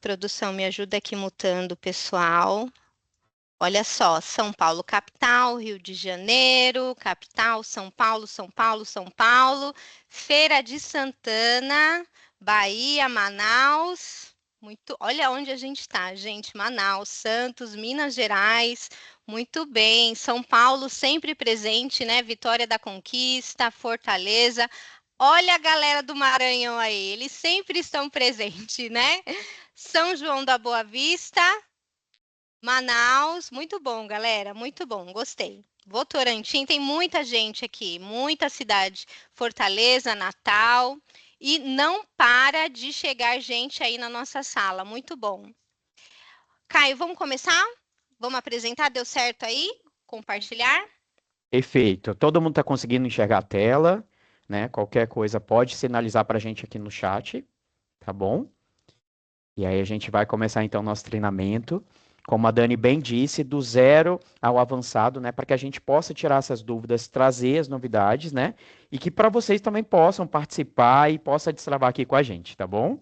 Produção, me ajuda aqui mutando o pessoal. Olha só, São Paulo, capital, Rio de Janeiro, capital, São Paulo, São Paulo, São Paulo, Feira de Santana, Bahia, Manaus. Muito, olha onde a gente está, gente. Manaus, Santos, Minas Gerais. Muito bem. São Paulo sempre presente, né? Vitória da Conquista, Fortaleza. Olha a galera do Maranhão aí, eles sempre estão presentes, né? São João da Boa Vista, Manaus, muito bom, galera, muito bom, gostei. Votorantim, tem muita gente aqui, muita cidade. Fortaleza, Natal, e não para de chegar gente aí na nossa sala, muito bom. Caio, vamos começar? Vamos apresentar? Deu certo aí? Compartilhar? Perfeito. Todo mundo está conseguindo enxergar a tela, né? Qualquer coisa pode sinalizar para a gente aqui no chat, tá bom? E aí a gente vai começar então nosso treinamento, como a Dani bem disse, do zero ao avançado, né? Para que a gente possa tirar essas dúvidas, trazer as novidades, né? E que para vocês também possam participar e possa destravar aqui com a gente, tá bom?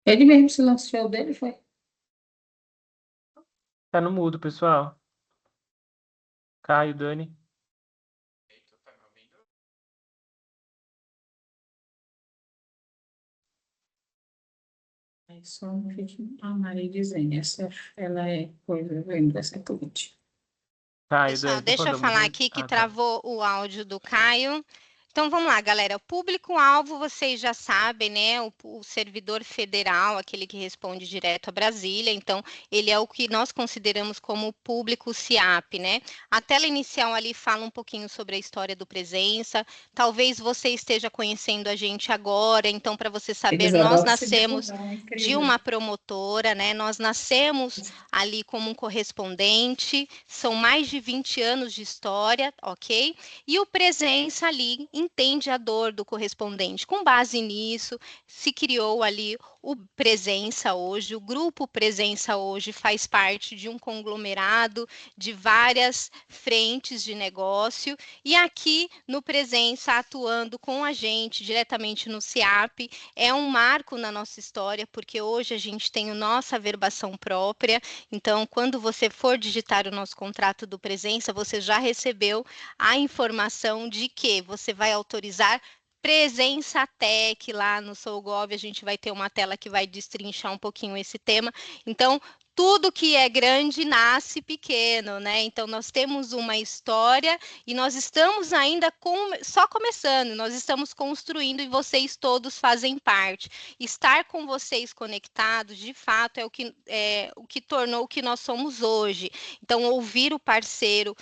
Ele mesmo se lançou dele, foi? Tá no mudo, pessoal. Caio, Dani. É só um vídeo. A Maria dizendo, ela é coisa, vendo essa tweet. Caio, Pessoal, Dani, por deixa eu favor, falar aqui que Ah, tá. travou o áudio do Caio. Então vamos lá, galera. O público-alvo, vocês já sabem, né? O servidor federal, aquele que responde direto a Brasília. Então, ele é o que nós consideramos como público CIAP, né? A tela inicial ali fala um pouquinho sobre a história do Presença. Talvez você esteja conhecendo a gente agora. Então, para você saber, Eles nós adoram se nascemos divulgar, é de incrível. uma promotora, né? Nós nascemos ali como um correspondente. São mais de 20 anos de história, ok? E o Presença ali entende a dor do correspondente. Com base nisso, se criou ali o Presença hoje. O grupo Presença hoje faz parte de um conglomerado de várias frentes de negócio. E aqui no Presença, atuando com a gente diretamente no CIAP, é um marco na nossa história, porque hoje a gente tem a nossa verbação própria. Então, quando você for digitar o nosso contrato do Presença, você já recebeu a informação de que você vai autorizar Presença Tech lá no SouGov. A gente vai ter uma tela que vai destrinchar um pouquinho esse tema. Então, tudo que é grande nasce pequeno, né? Então, nós temos uma história e nós estamos ainda só começando, nós estamos construindo e vocês todos fazem parte. Estar com vocês conectados, de fato, é o que tornou o que nós somos hoje. Então, ouvir o parceiro,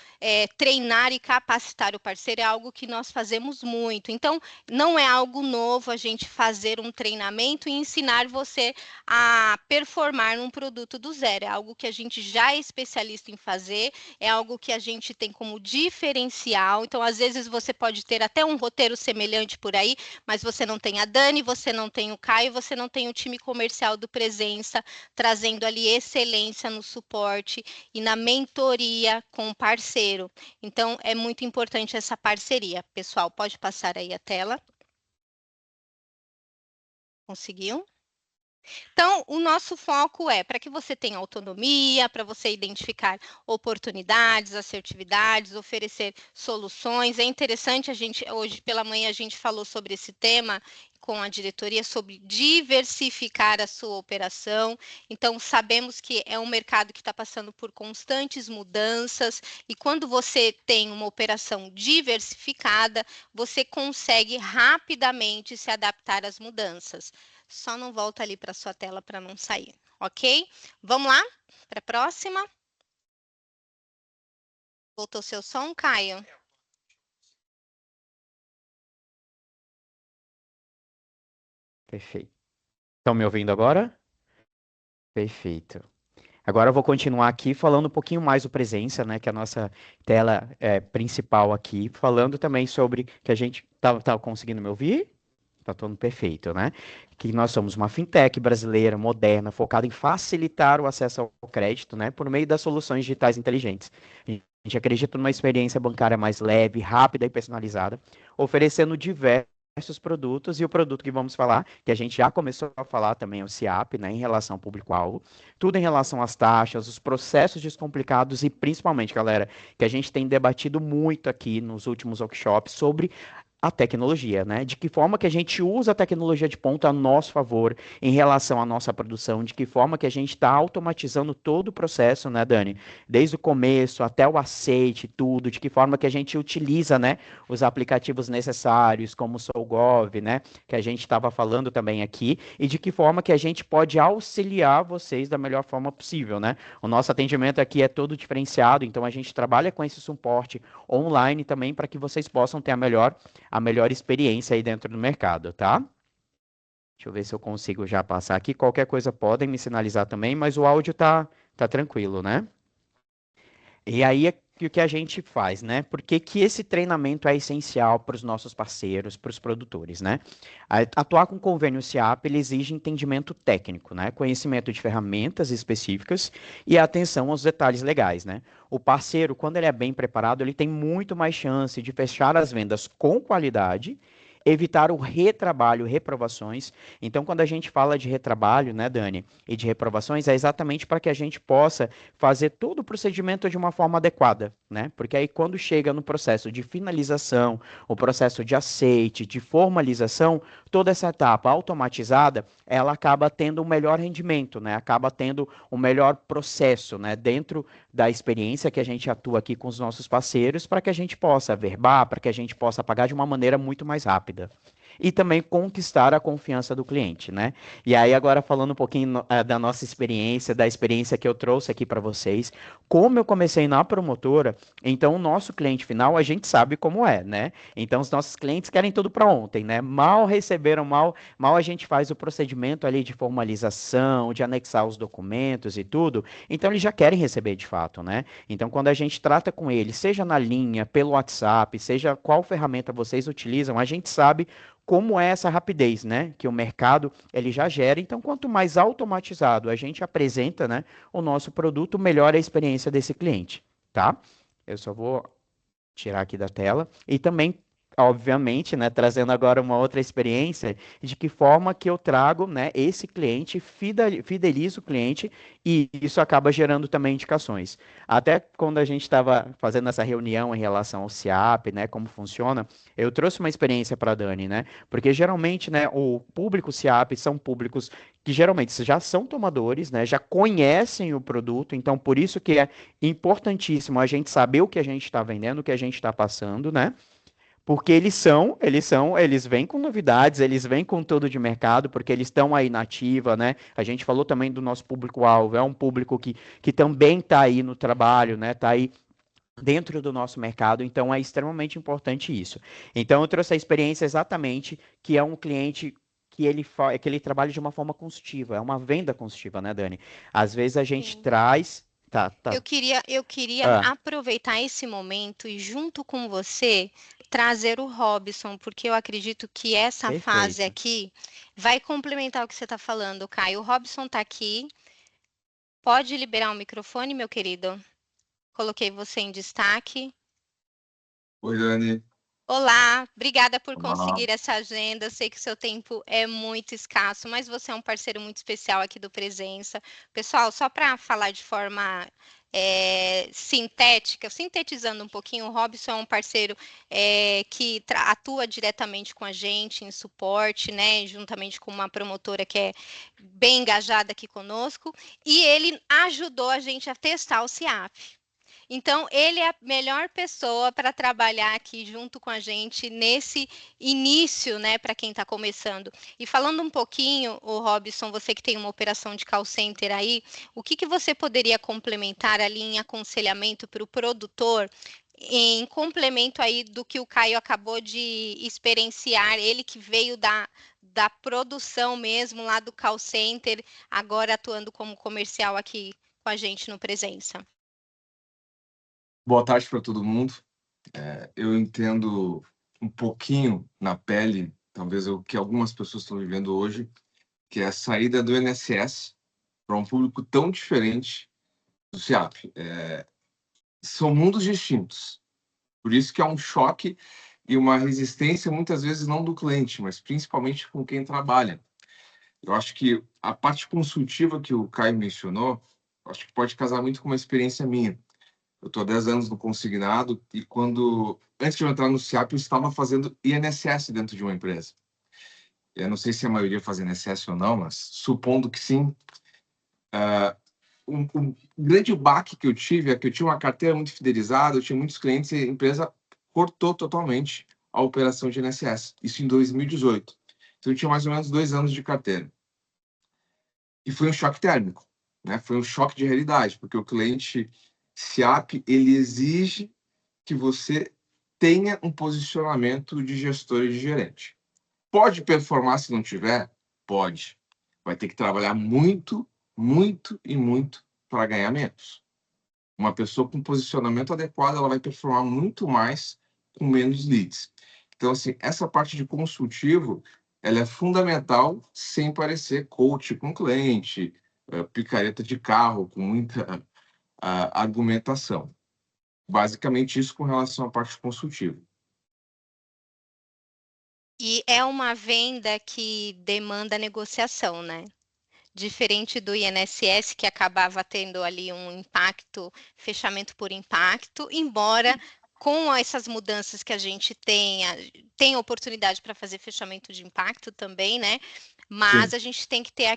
treinar e capacitar o parceiro é algo que nós fazemos muito. Então, não é algo novo a gente fazer um treinamento e ensinar você a performar num produto do zero. É algo que a gente já é especialista em fazer, é algo que a gente tem como diferencial. Então, às vezes, você pode ter até um roteiro semelhante por aí, mas você não tem a Dani, você não tem o Caio, você não tem o time comercial do Presença, trazendo ali excelência no suporte e na mentoria com o parceiro. Então, é muito importante essa parceria. Pessoal, pode passar aí a tela. Conseguiu? Então, o nosso foco é para que você tenha autonomia, para você identificar oportunidades, assertividades, oferecer soluções. É interessante, hoje pela manhã a gente falou sobre esse tema com a diretoria, sobre diversificar a sua operação. Então, sabemos que é um mercado que está passando por constantes mudanças, e quando você tem uma operação diversificada, você consegue rapidamente se adaptar às mudanças. Só não volta ali para sua tela para não sair, ok? Vamos lá para a próxima. Voltou seu som, Caio? Perfeito. Estão me ouvindo agora? Perfeito. Agora eu vou continuar aqui falando um pouquinho mais do Presença, né, que é a nossa tela principal aqui, falando também sobre que a gente tá conseguindo me ouvir? Tá tudo perfeito, né? Que nós somos uma fintech brasileira, moderna, focada em facilitar o acesso ao crédito, né, por meio das soluções digitais inteligentes. A gente acredita numa experiência bancária mais leve, rápida e personalizada, oferecendo diversos produtos, e o produto que vamos falar, que a gente já começou a falar também, é o SIAP, né, em relação ao público-alvo, tudo em relação às taxas, os processos descomplicados e principalmente, galera, que a gente tem debatido muito aqui nos últimos workshops sobre a tecnologia, né? De que forma que a gente usa a tecnologia de ponta a nosso favor em relação à nossa produção, de que forma que a gente está automatizando todo o processo, né, Dani? Desde o começo até o aceite, tudo, de que forma que a gente utiliza, né, os aplicativos necessários, como o SouGov, né, que a gente estava falando também aqui, e de que forma que a gente pode auxiliar vocês da melhor forma possível, né? O nosso atendimento aqui é todo diferenciado, então a gente trabalha com esse suporte online também para que vocês possam ter a melhor experiência aí dentro do mercado, tá? Deixa eu ver se eu consigo já passar aqui. Qualquer coisa podem me sinalizar também, mas o áudio tá tranquilo, né? E aí o que a gente faz, né? Por que que esse treinamento é essencial para os nossos parceiros, para os produtores, né? Atuar com convênio SIAP, ele exige entendimento técnico, né? Conhecimento de ferramentas específicas e atenção aos detalhes legais, né? O parceiro, quando ele é bem preparado, ele tem muito mais chance de fechar as vendas com qualidade, evitar o retrabalho, reprovações. Então, quando a gente fala de retrabalho, né, Dani, e de reprovações, é exatamente para que a gente possa fazer todo o procedimento de uma forma adequada, né? Porque aí quando chega no processo de finalização, o processo de aceite, de formalização, toda essa etapa automatizada, ela acaba tendo um melhor rendimento, né? Acaba tendo um melhor processo, né? Dentro da experiência que a gente atua aqui com os nossos parceiros, para que a gente possa verbar, para que a gente possa pagar de uma maneira muito mais rápida. E também conquistar a confiança do cliente, né? E aí agora falando um pouquinho da nossa experiência, da experiência que eu trouxe aqui para vocês, como eu comecei na promotora, então o nosso cliente final a gente sabe como é, né? Então os nossos clientes querem tudo para ontem, né? Mal receberam, mal a gente faz o procedimento ali de formalização, de anexar os documentos e tudo, então eles já querem receber de fato, né? Então quando a gente trata com eles, seja na linha, pelo WhatsApp, seja qual ferramenta vocês utilizam, a gente sabe como é essa rapidez, né, que o mercado ele já gera. Então, quanto mais automatizado a gente apresenta, né, o nosso produto, melhor a experiência desse cliente, tá? Eu só vou tirar aqui da tela e também, obviamente, né, trazendo agora uma outra experiência de que forma que eu trago, né, esse cliente, fidelizo o cliente e isso acaba gerando também indicações. Até quando a gente estava fazendo essa reunião em relação ao SIAP, né, como funciona, eu trouxe uma experiência para a Dani, né, porque geralmente, né, o público SIAP são públicos que geralmente já são tomadores, né, já conhecem o produto, então por isso que é importantíssimo a gente saber o que a gente está vendendo, o que a gente está passando, né? Porque eles vêm com novidades, eles vêm com tudo de mercado, porque eles estão aí na ativa, né? A gente falou também do nosso público-alvo, é um público que também está aí no trabalho, né? Está aí dentro do nosso mercado, então é extremamente importante isso. Então eu trouxe a experiência exatamente que é um cliente que ele trabalha de uma forma consultiva, é uma venda consultiva, né, Dani? Às vezes a gente Sim. traz. Tá. Eu queria Ah, aproveitar esse momento e, junto com você, trazer o Robson, porque eu acredito que essa fase perfeito. aqui vai complementar o que você está falando, Caio. O Robson está aqui. Pode liberar o microfone, meu querido? Coloquei você em destaque. Oi, Dani. Olá, obrigada por Olá. conseguir essa agenda. Eu sei que o seu tempo é muito escasso, mas você é um parceiro muito especial aqui do Presença. Pessoal, só para falar de forma sintética, sintetizando um pouquinho, o Robson é um parceiro que atua diretamente com a gente em suporte, né, juntamente com uma promotora que é bem engajada aqui conosco, e ele ajudou a gente a testar o SIAP. Então, ele é a melhor pessoa para trabalhar aqui junto com a gente nesse início, né, para quem está começando. E falando um pouquinho, o Robson, você que tem uma operação de call center aí, o que você poderia complementar ali em aconselhamento para o produtor, em complemento aí do que o Caio acabou de experienciar, ele que veio da produção mesmo, lá do call center, agora atuando como comercial aqui com a gente no Presença. Boa tarde para todo mundo. Eu entendo um pouquinho na pele, talvez o que algumas pessoas estão vivendo hoje, que é a saída do INSS para um público tão diferente do SEAP. São mundos distintos. Por isso que é um choque e uma resistência, muitas vezes não do cliente, mas principalmente com quem trabalha. Eu acho que a parte consultiva que o Caio mencionou, acho que pode casar muito com uma experiência minha. Eu estou há 10 anos no consignado e antes de eu entrar no SEAP, eu estava fazendo INSS dentro de uma empresa. Eu não sei se a maioria faz INSS ou não, mas supondo que sim, um grande baque que eu tive é que eu tinha uma carteira muito fidelizada, eu tinha muitos clientes e a empresa cortou totalmente a operação de INSS. Isso em 2018. Então eu tinha mais ou menos 2 anos de carteira. E foi um choque térmico, né? Foi um choque de realidade, porque o cliente SEAP, ele exige que você tenha um posicionamento de gestor e de gerente. Pode performar se não tiver? Pode. Vai ter que trabalhar muito, muito e muito para ganhar menos. Uma pessoa com posicionamento adequado, ela vai performar muito mais com menos leads. Então, assim, essa parte de consultivo, ela é fundamental sem parecer coach com cliente, picareta de carro, com muita argumentação. Basicamente isso com relação à parte consultiva. E é uma venda que demanda negociação, né? Diferente do INSS, que acabava tendo ali um impacto, fechamento por impacto, embora com essas mudanças que a gente tem oportunidade para fazer fechamento de impacto também, né? Mas Sim. a gente tem que ter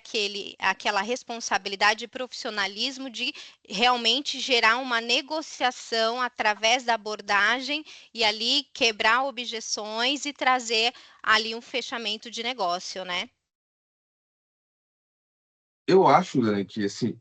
aquela responsabilidade e profissionalismo de realmente gerar uma negociação através da abordagem e ali quebrar objeções e trazer ali um fechamento de negócio, né? Eu acho, Dani, que assim,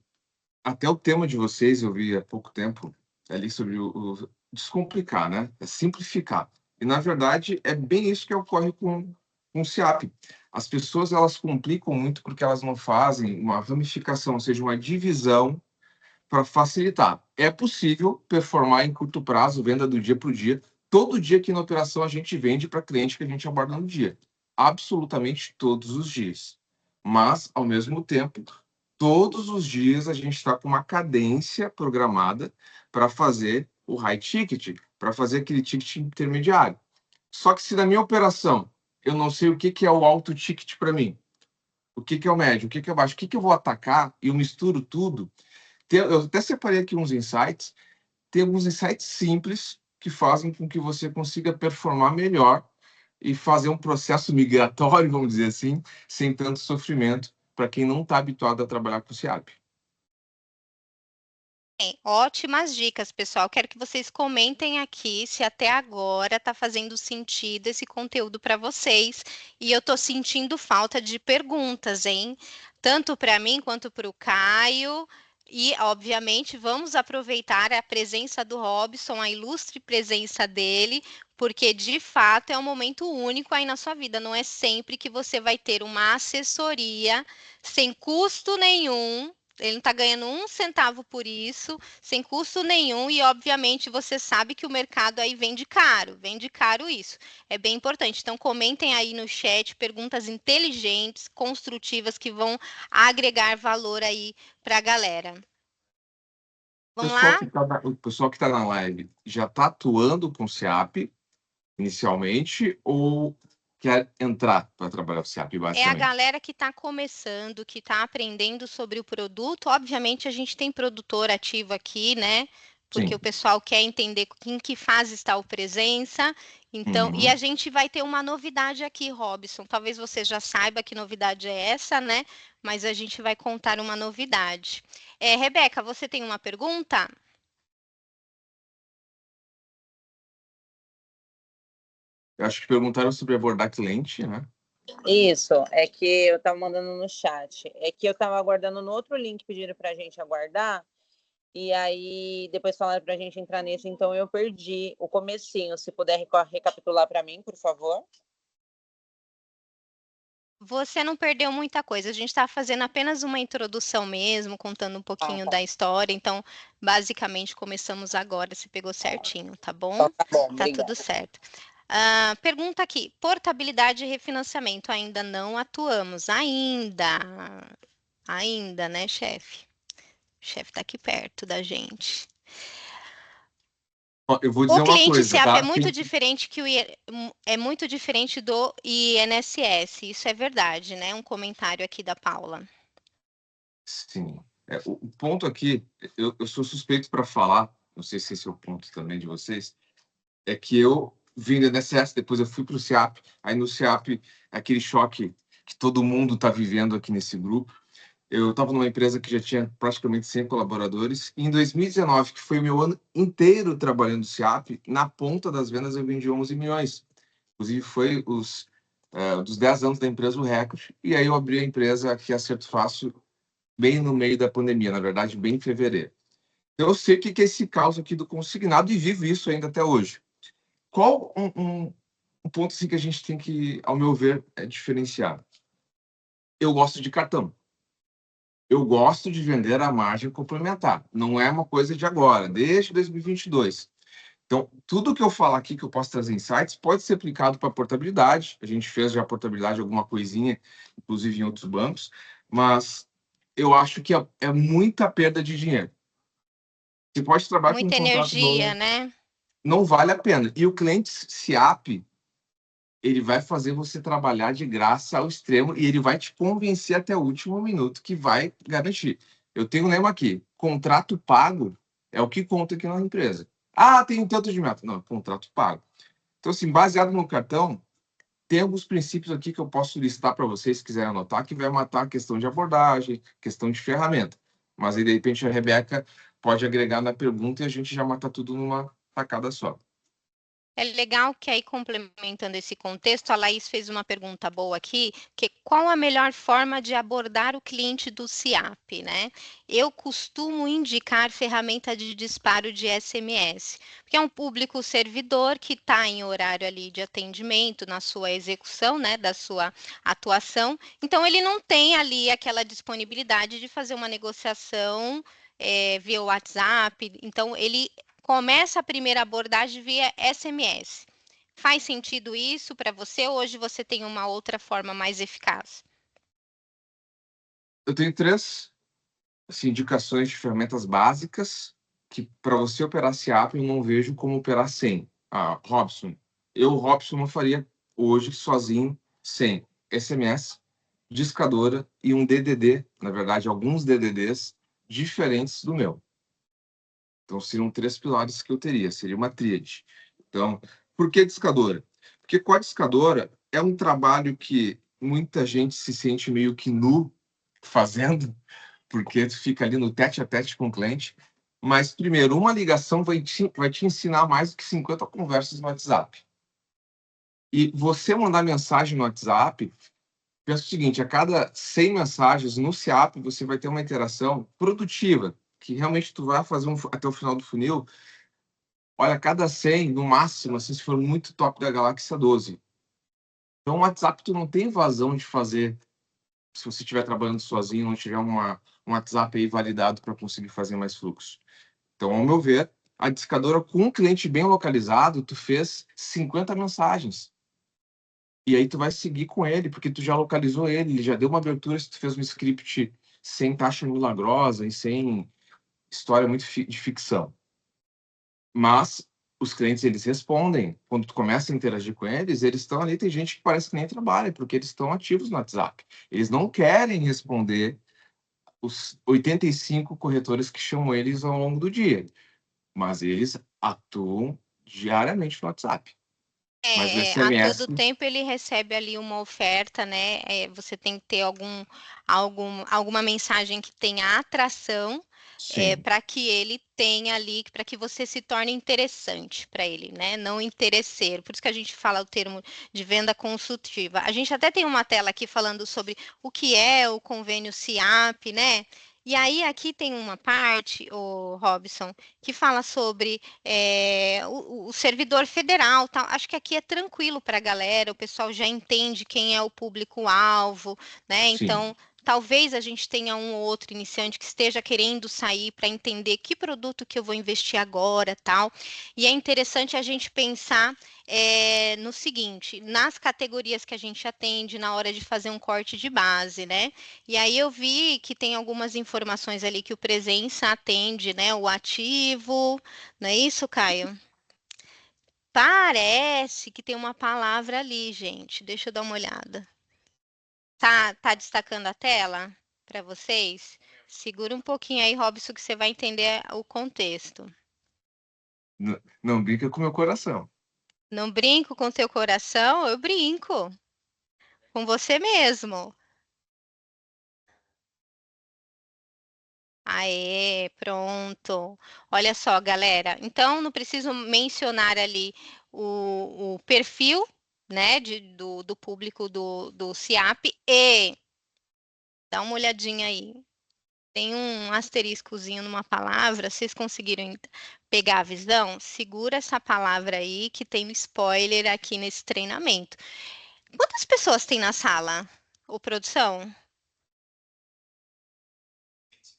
até o tema de vocês eu vi há pouco tempo ali sobre o descomplicar, né? É simplificar. E na verdade é bem isso que ocorre com o SEAP. As pessoas elas complicam muito porque elas não fazem uma ramificação, ou seja, uma divisão para facilitar. É possível performar em curto prazo, venda do dia para o dia. Todo dia aqui na operação a gente vende para cliente que a gente aborda no dia. Absolutamente todos os dias. Mas, ao mesmo tempo, todos os dias a gente está com uma cadência programada para fazer o high ticket, para fazer aquele ticket intermediário. Só que se na minha operação eu não sei o que é o alto ticket para mim, o que é o médio, o que é o baixo, o que eu vou atacar, e eu misturo tudo, eu até separei aqui uns insights. Tem alguns insights simples que fazem com que você consiga performar melhor e fazer um processo migratório, vamos dizer assim, sem tanto sofrimento para quem não está habituado a trabalhar com o SEAP. Ótimas dicas, pessoal. Quero que vocês comentem aqui se até agora está fazendo sentido esse conteúdo para vocês. E eu estou sentindo falta de perguntas, hein? Tanto para mim quanto para o Caio. E, obviamente, vamos aproveitar a presença do Robson, a ilustre presença dele, porque de fato é um momento único aí na sua vida. Não é sempre que você vai ter uma assessoria sem custo nenhum. Ele não está ganhando um centavo por isso, sem custo nenhum, e obviamente você sabe que o mercado aí vende caro isso. É bem importante. Então, comentem aí no chat perguntas inteligentes, construtivas, que vão agregar valor aí para a galera. Vamos lá? O pessoal que está na live já está atuando com o SEAP inicialmente ou quer entrar para trabalhar com o SEAP, É a basicamente? galera que está começando, que está aprendendo sobre o produto. Obviamente, a gente tem produtor ativo aqui, né? Porque Sim. o pessoal quer entender em que fase está o Presença. Então, e a gente vai ter uma novidade aqui, Robson. Talvez você já saiba que novidade é essa, né? Mas a gente vai contar uma novidade. Rebeca, você tem uma pergunta? Eu acho que perguntaram sobre abordar cliente, né? Isso, é que eu estava mandando no chat. É que eu estava aguardando no outro link, pediram para a gente aguardar, e aí depois falaram para a gente entrar nesse, então eu perdi o comecinho. Se puder recapitular para mim, por favor. Você não perdeu muita coisa. A gente está fazendo apenas uma introdução mesmo, contando um pouquinho da história. Então, basicamente, começamos agora. Você pegou certinho, tá bom? Então, tá bom, Tá obrigada. tudo certo. Pergunta aqui: portabilidade e refinanciamento. Ainda não atuamos. Ainda, né, chefe? O chefe tá aqui perto da gente. Ó, eu vou O dizer uma cliente coisa, SEAP é tá? muito diferente é muito diferente do INSS. Isso é verdade, né? Um comentário aqui da Paula. Sim. O ponto aqui, eu sou suspeito para falar, não sei se esse é o ponto também de vocês, é que eu vim do INSS, depois eu fui para o SEAP, aí no SEAP, aquele choque que todo mundo está vivendo aqui nesse grupo. Eu estava numa empresa que já tinha praticamente 100 colaboradores, e em 2019, que foi o meu ano inteiro trabalhando no SEAP, na ponta das vendas eu vendi 11 milhões. Inclusive, foi dos 10 anos da empresa o recorde, e aí eu abri a empresa aqui, Acerto Fácil, bem no meio da pandemia, na verdade, bem em fevereiro. Então, eu sei o que é esse caos aqui do consignado e vivo isso ainda até hoje. Qual um ponto assim, que a gente tem que, ao meu ver, diferenciar? Eu gosto de cartão. Eu gosto de vender a margem complementar. Não é uma coisa de agora, desde 2022. Então, tudo que eu falar aqui, que eu posso trazer insights, pode ser aplicado para portabilidade. A gente fez já portabilidade, alguma coisinha, inclusive em outros bancos, mas eu acho que é muita perda de dinheiro. Você pode trabalhar com um Muita contrato energia, novo, né? não vale a pena. E o cliente SEAP, ele vai fazer você trabalhar de graça ao extremo e ele vai te convencer até o último minuto que vai garantir. Eu tenho um lema aqui: contrato pago é o que conta aqui na empresa. Ah, tem tanto de meta. Não, contrato pago. Então, assim, baseado no cartão, tem alguns princípios aqui que eu posso listar para vocês, se quiserem anotar, que vai matar a questão de abordagem, questão de ferramenta. Mas aí, de repente, a Rebeca pode agregar na pergunta e a gente já mata tudo numa tacada só. É legal que aí, complementando esse contexto, a Laís fez uma pergunta boa aqui, que qual a melhor forma de abordar o cliente do SEAP, né? Eu costumo indicar ferramenta de disparo de SMS, porque é um público servidor que está em horário ali de atendimento, na sua execução, né, da sua atuação, então ele não tem ali aquela disponibilidade de fazer uma negociação via WhatsApp, então ele começa a primeira abordagem via SMS. Faz sentido isso para você? Ou hoje você tem uma outra forma mais eficaz? Eu tenho três assim, indicações de ferramentas básicas que, para você operar SEAP, eu não vejo como operar sem. Robson. Robson, não faria hoje sozinho, sem SMS, discadora e um DDD, na verdade, alguns DDDs diferentes do meu. Então, seriam três pilares que eu teria, seria uma tríade. Então, por que discadora? Porque com a discadora é um trabalho que muita gente se sente meio que nu fazendo, porque tu fica ali no tete a tete com o cliente. Mas, primeiro, uma ligação vai te ensinar mais do que 50 conversas no WhatsApp. E você mandar mensagem no WhatsApp, pensa o seguinte, a cada 100 mensagens no SEAP, você vai ter uma interação produtiva, que realmente tu vai fazer até o final do funil. Olha, cada 100, no máximo, assim, se for muito top da galáxia 12. Então, o WhatsApp, tu não tem vazão de fazer, se você estiver trabalhando sozinho, não tiver um WhatsApp aí validado para conseguir fazer mais fluxo. Então, ao meu ver, a discadora com um cliente bem localizado, tu fez 50 mensagens. E aí tu vai seguir com ele, porque tu já localizou ele já deu uma abertura se tu fez um script sem taxa milagrosa e sem história muito de ficção. Mas os clientes, eles respondem. Quando tu começa a interagir com eles, eles estão ali, tem gente que parece que nem trabalha, porque eles estão ativos no WhatsApp. Eles não querem responder os 85 corretores que chamam eles ao longo do dia, mas eles atuam diariamente no WhatsApp. Mas o A SMS, todo tempo ele recebe ali uma oferta, né? Você tem que ter alguma mensagem que tenha atração, sim, para que ele tenha ali, para que você se torne interessante para ele, né? Não interesseiro. Por isso que a gente fala o termo de venda consultiva. A gente até tem uma tela aqui falando sobre o que é o convênio SIAP, né? E aí aqui tem uma parte, o Robson, que fala sobre o servidor federal, tal. Acho que aqui é tranquilo para a galera, o pessoal já entende quem é o público-alvo, né? sim. Então, talvez a gente tenha um ou outro iniciante que esteja querendo sair para entender que produto que eu vou investir agora, tal. E é interessante a gente pensar no seguinte, nas categorias que a gente atende na hora de fazer um corte de base, né? E aí eu vi que tem algumas informações ali que o presença atende, né? O ativo, não é isso, Caio? Parece que tem uma palavra ali, gente. Deixa eu dar uma olhada. Tá destacando a tela para vocês? Segura um pouquinho aí, Robson, que você vai entender o contexto. Não brinca com o meu coração. Não brinco com teu coração, eu brinco com você mesmo. Aê, pronto. Olha só, galera. Então, não preciso mencionar ali o perfil, né, do público do SIAP e dá uma olhadinha aí. Tem um asteriscozinho numa palavra, vocês conseguiram pegar a visão? Segura essa palavra aí que tem um spoiler aqui nesse treinamento. Quantas pessoas tem na sala? Ô, produção?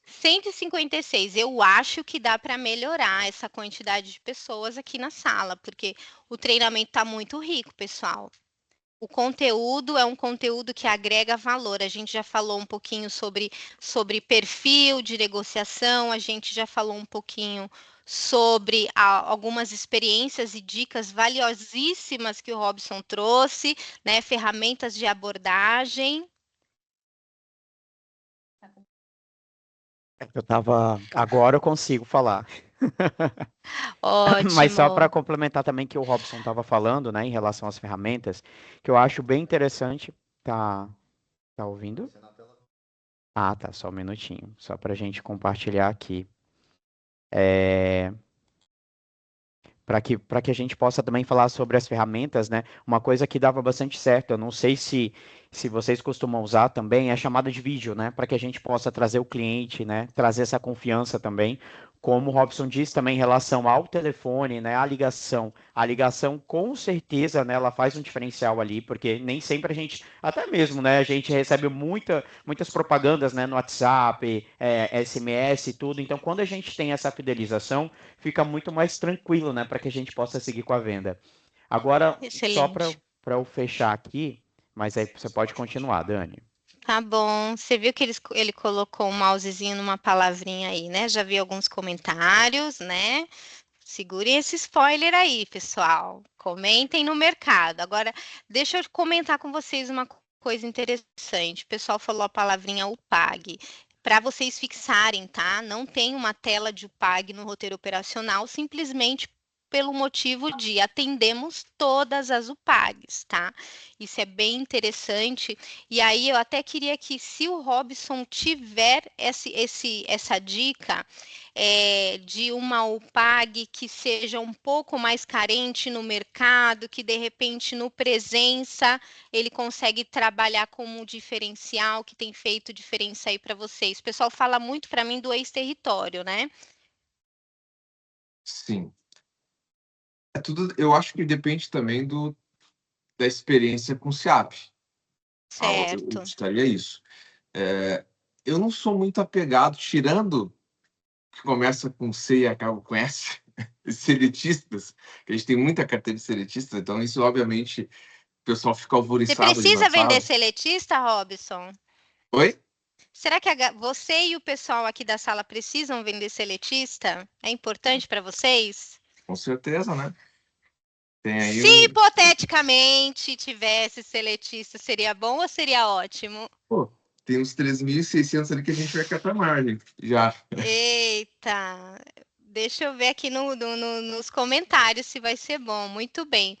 156. Eu acho que dá para melhorar essa quantidade de pessoas aqui na sala, porque o treinamento está muito rico, pessoal. O conteúdo é um conteúdo que agrega valor. A gente já falou um pouquinho sobre perfil de negociação, a gente já falou um pouquinho sobre algumas experiências e dicas valiosíssimas que o Robson trouxe, né? Ferramentas de abordagem. Agora eu consigo falar. Mas só para Ótimo. complementar também que o Robson estava falando, né, em relação às ferramentas, que eu acho bem interessante. Tá ouvindo? Ah, tá, só um minutinho, só para a gente compartilhar aqui. Para que a gente possa também falar sobre as ferramentas, né? Uma coisa que dava bastante certo, eu não sei se vocês costumam usar também, é a chamada de vídeo, né? Para que a gente possa trazer o cliente, né? Trazer essa confiança também. Como o Robson disse também em relação ao telefone, né? A ligação com certeza, né? Ela faz um diferencial ali, porque nem sempre a gente, até mesmo, né? A gente recebe muitas propagandas, né? No WhatsApp, SMS e tudo. Então, quando a gente tem essa fidelização, fica muito mais tranquilo, né, para que a gente possa seguir com a venda. Agora, só para Excelente. eu fechar aqui, mas aí você pode continuar, Dani. Tá bom. Você viu que ele colocou um mousezinho numa palavrinha aí, né? Já vi alguns comentários, né? Segurem esse spoiler aí, pessoal. Comentem no mercado. Agora, deixa eu comentar com vocês uma coisa interessante. O pessoal falou a palavrinha UPAG. Para vocês fixarem, tá? Não tem uma tela de UPAG no roteiro operacional, simplesmente pelo motivo de atendemos todas as UPAGs, tá? Isso é bem interessante. E aí eu até queria que, se o Robson tiver essa dica, de uma UPAG que seja um pouco mais carente no mercado, que de repente no presença ele consegue trabalhar como um diferencial, que tem feito diferença aí para vocês. O pessoal fala muito para mim do ex-território, né? Sim. Eu acho que depende também da experiência com o SIAP. Eu Certo. estaria isso. Eu não sou muito apegado, tirando que começa com C e acaba com S, seletistas, que a gente tem muita carteira de seletistas, então isso, obviamente, o pessoal fica Você alvoriçado ali na precisa vender sala. seletista, Robson? Oi? Será que você e o pessoal aqui da sala precisam vender seletista? É importante para vocês? Com certeza, né? Tem aí Se hipoteticamente tivesse seletista, seria bom ou seria ótimo? pô, tem uns 3.600 ali que a gente vai catar margem, já. Eita, deixa eu ver aqui nos comentários se vai ser bom. Muito bem.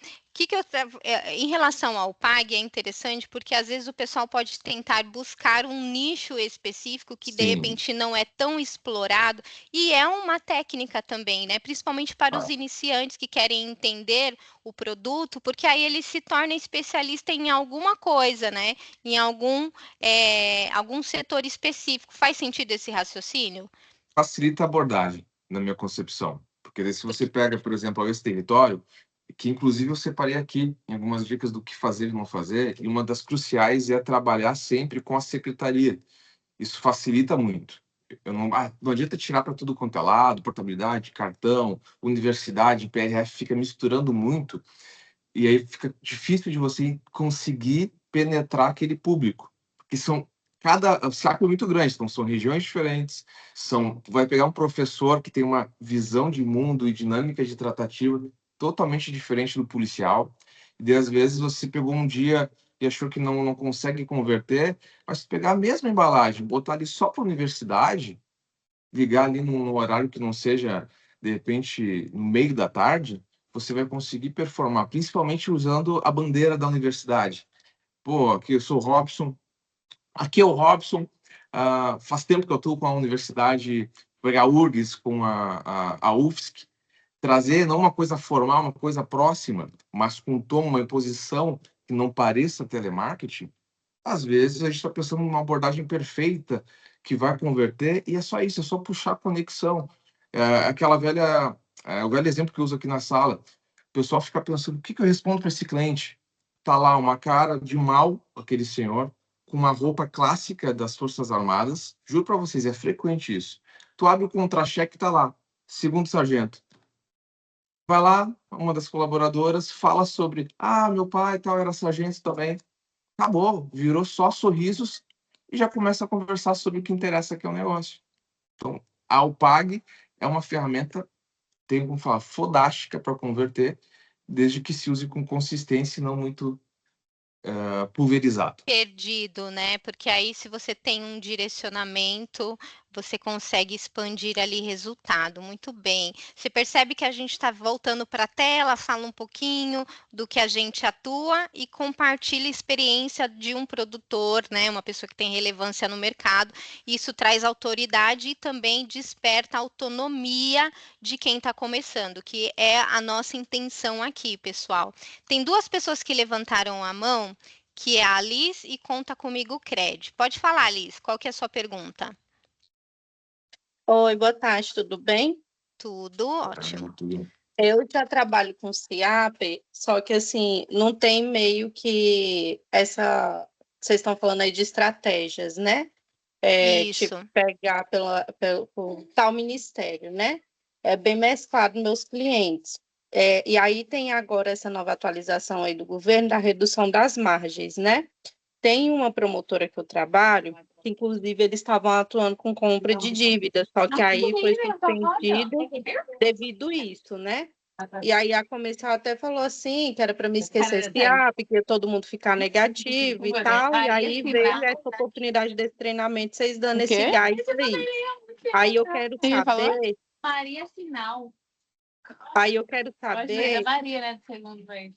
Em relação ao PAG, é interessante porque às vezes o pessoal pode tentar buscar um nicho específico que de Sim. repente não é tão explorado, e é uma técnica também, né? Principalmente para os Ah. iniciantes que querem entender o produto, porque aí ele se torna especialista em alguma coisa, né? Em algum setor específico. Faz sentido esse raciocínio? Facilita a abordagem, na minha concepção. Porque daí, se você pega, por exemplo, esse território, que inclusive eu separei aqui em algumas dicas do que fazer e não fazer, e uma das cruciais é trabalhar sempre com a secretaria. Isso facilita muito. Não adianta tirar para tudo quanto é lado, portabilidade, cartão, universidade, PRF, fica misturando muito, e aí fica difícil de você conseguir penetrar aquele público, porque cada saco é muito grande, então são regiões diferentes, vai pegar um professor que tem uma visão de mundo e dinâmica de tratativa totalmente diferente do policial, e daí, às vezes você pegou um dia e achou que não consegue converter, mas se pegar a mesma embalagem, botar ali só para a universidade, ligar ali num horário que não seja, de repente, no meio da tarde, você vai conseguir performar, principalmente usando a bandeira da universidade. Pô, aqui eu sou o Robson, aqui é o Robson, faz tempo que eu estou com a universidade, pegar a URGS com a UFSC, trazer não uma coisa formal, uma coisa próxima, mas com um tom, uma imposição que não pareça telemarketing. Às vezes a gente está pensando numa abordagem perfeita que vai converter e é só isso, é só puxar a conexão. O velho exemplo que eu uso aqui na sala. O pessoal fica pensando, o que eu respondo para esse cliente? Tá lá uma cara de mal, aquele senhor, com uma roupa clássica das Forças Armadas. Juro para vocês, é frequente isso. Tu abre o contra-cheque, tá lá, segundo sargento. Vai lá, uma das colaboradoras fala sobre, meu pai tal era sargento também. Acabou, virou só sorrisos e já começa a conversar sobre o que interessa, que é o negócio. Então, a Alpag é uma ferramenta, tenho como falar, fodástica para converter, desde que se use com consistência e não muito pulverizado. Perdido, né? Porque aí, se você tem um direcionamento, você consegue expandir ali resultado. Muito bem. Você percebe que a gente está voltando para a tela, fala um pouquinho do que a gente atua e compartilha a experiência de um produtor, né? Uma pessoa que tem relevância no mercado. Isso traz autoridade e também desperta a autonomia de quem está começando, que é a nossa intenção aqui, pessoal. Tem duas pessoas que levantaram a mão, que é a Alice e Conta Comigo Cred. Pode falar, Alice, qual que é a sua pergunta? Oi, boa tarde, tudo bem? Tudo ótimo. Eu já trabalho com CIAP, só que assim, não tem meio que vocês estão falando aí de estratégias, né? Tipo, Isso. pegar por tal ministério, né? É bem mesclado meus clientes. E aí tem agora essa nova atualização aí do governo da redução das margens, né? Tem uma promotora que eu trabalho, que inclusive eles estavam atuando com compra de dívidas, só que aí foi suspendido devido a isso, né? E aí a comercial até falou assim, que era para me esquecer esse app, que ia todo mundo ficar negativo e tal, e aí veio essa oportunidade desse treinamento, vocês dando esse gás aí. Aí eu quero saber... Maria Sinal. Aí eu quero saber... Maria, né, do segundo vez.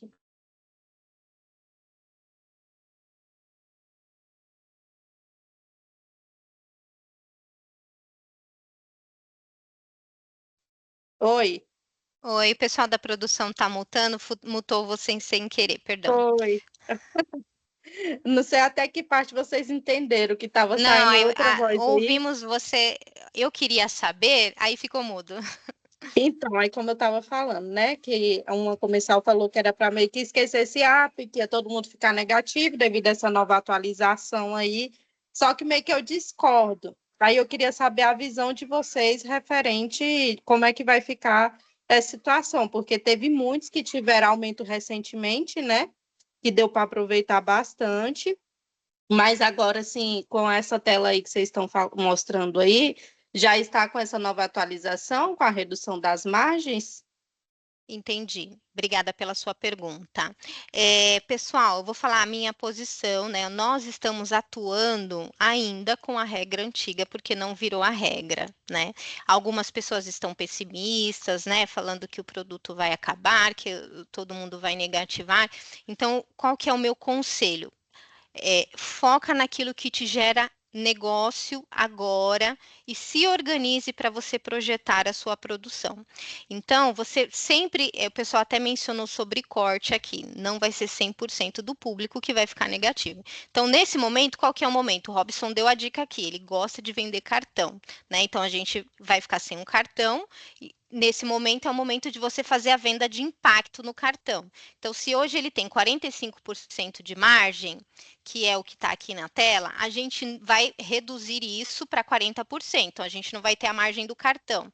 Oi. Oi, o pessoal da produção tá mutando, mutou você sem querer, perdão. Oi. Não sei até que parte vocês entenderam que estava saindo Não, outra voz aí. ouvimos você, eu queria saber, aí ficou mudo. Então, aí como eu estava falando, né, que uma comercial falou que era para meio que esquecer esse app, que ia todo mundo ficar negativo devido a essa nova atualização aí, só que meio que eu discordo. Aí eu queria saber a visão de vocês referente como é que vai ficar essa situação, porque teve muitos que tiveram aumento recentemente, né, que deu para aproveitar bastante, mas agora, assim, com essa tela aí que vocês estão mostrando aí, já está com essa nova atualização, com a redução das margens? Entendi. Obrigada pela sua pergunta. Pessoal, eu vou falar a minha posição, né? Nós estamos atuando ainda com a regra antiga, porque não virou a regra, né? Algumas pessoas estão pessimistas, né? Falando que o produto vai acabar, que todo mundo vai negativar. Então, qual que é o meu conselho? Foca naquilo que te gera negócio agora e se organize para você projetar a sua produção. Então, você sempre, o pessoal até mencionou sobre corte aqui, não vai ser 100% do público que vai ficar negativo. Então, nesse momento, qual que é o momento? O Robson deu a dica aqui, ele gosta de vender cartão, né? Então, a gente vai ficar sem um cartão e nesse momento é o momento de você fazer a venda de impacto no cartão. Então, se hoje ele tem 45% de margem, que é o que está aqui na tela, a gente vai reduzir isso para 40%. A gente não vai ter a margem do cartão.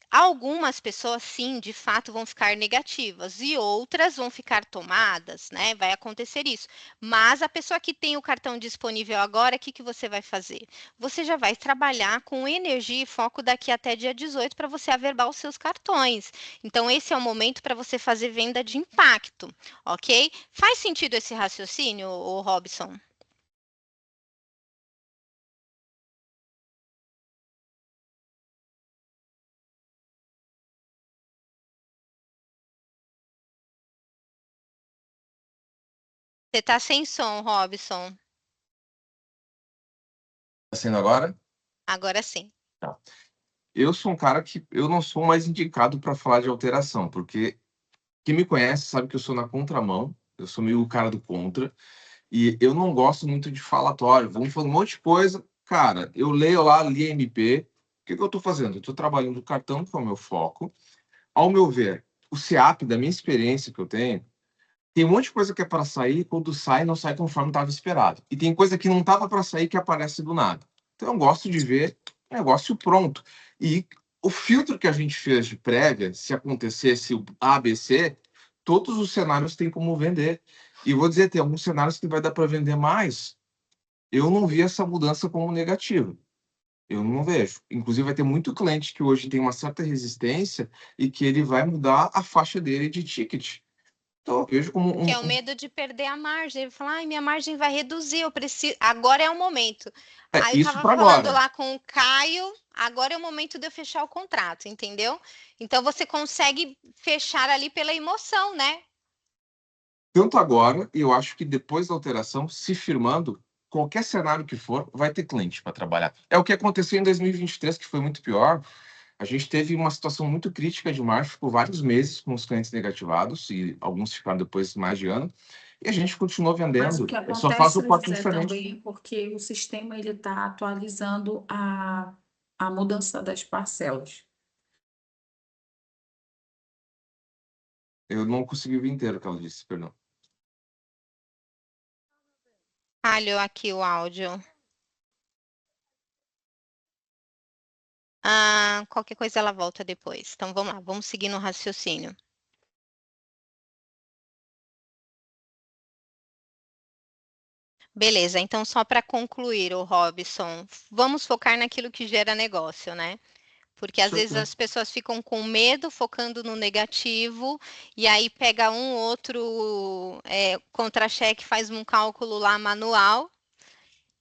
Algumas pessoas, sim, de fato, vão ficar negativas e outras vão ficar tomadas, né? Vai acontecer isso. Mas a pessoa que tem o cartão disponível agora, o que você vai fazer? Você já vai trabalhar com energia e foco daqui até dia 18 para você averbar os seus cartões. Então, esse é o momento para você fazer venda de impacto, ok? Faz sentido esse raciocínio, Robson? Você está sem som, Robson. Tá sendo agora? Agora sim. Tá. Eu sou um cara que eu não sou mais indicado para falar de alteração, porque quem me conhece sabe que eu sou na contramão, eu sou meio o cara do contra, e eu não gosto muito de falatório. Vamos falar um monte de coisa. Cara, eu leio lá, li MP. O que eu estou fazendo? Eu estou trabalhando no cartão, que é o meu foco. Ao meu ver, o SEAP, da minha experiência que eu tenho, tem um monte de coisa que é para sair, quando sai, não sai conforme estava esperado. E tem coisa que não estava para sair que aparece do nada. Então eu gosto de ver o negócio pronto. E o filtro que a gente fez de prévia, se acontecesse o ABC, todos os cenários têm como vender. E vou dizer, tem alguns cenários que vai dar para vender mais. Eu não vi essa mudança como negativa. Eu não vejo. Inclusive, vai ter muito cliente que hoje tem uma certa resistência e que ele vai mudar a faixa dele de ticket. Então, eu vejo como Que é o medo de perder a margem. Ele fala, ai, minha margem vai reduzir, eu preciso. Agora é o momento. Aí eu isso estava para falando agora. lá com o Caio, agora é o momento de eu fechar o contrato, entendeu? Então você consegue fechar ali pela emoção, né? Tanto agora, e eu acho que depois da alteração, se firmando, qualquer cenário que for, vai ter cliente para trabalhar. É o que aconteceu em 2023, que foi muito pior. A gente teve uma situação muito crítica de margem, ficou vários meses com os clientes negativados, e alguns ficaram depois mais de ano, e a gente continuou Mas o vendendo. que Só faz acontece, o porte José, diferente. também é porque o sistema ele está atualizando a mudança das parcelas. Eu não consegui ver inteiro o que ela disse, perdão. Falhou aqui o áudio. Qualquer coisa ela volta depois. Então vamos lá, vamos seguir no raciocínio. Beleza, então só para concluir, o Robson, vamos focar naquilo que gera negócio, né? Porque às vezes as pessoas ficam com medo, focando no negativo, e aí pega um outro contra-cheque, faz um cálculo lá manual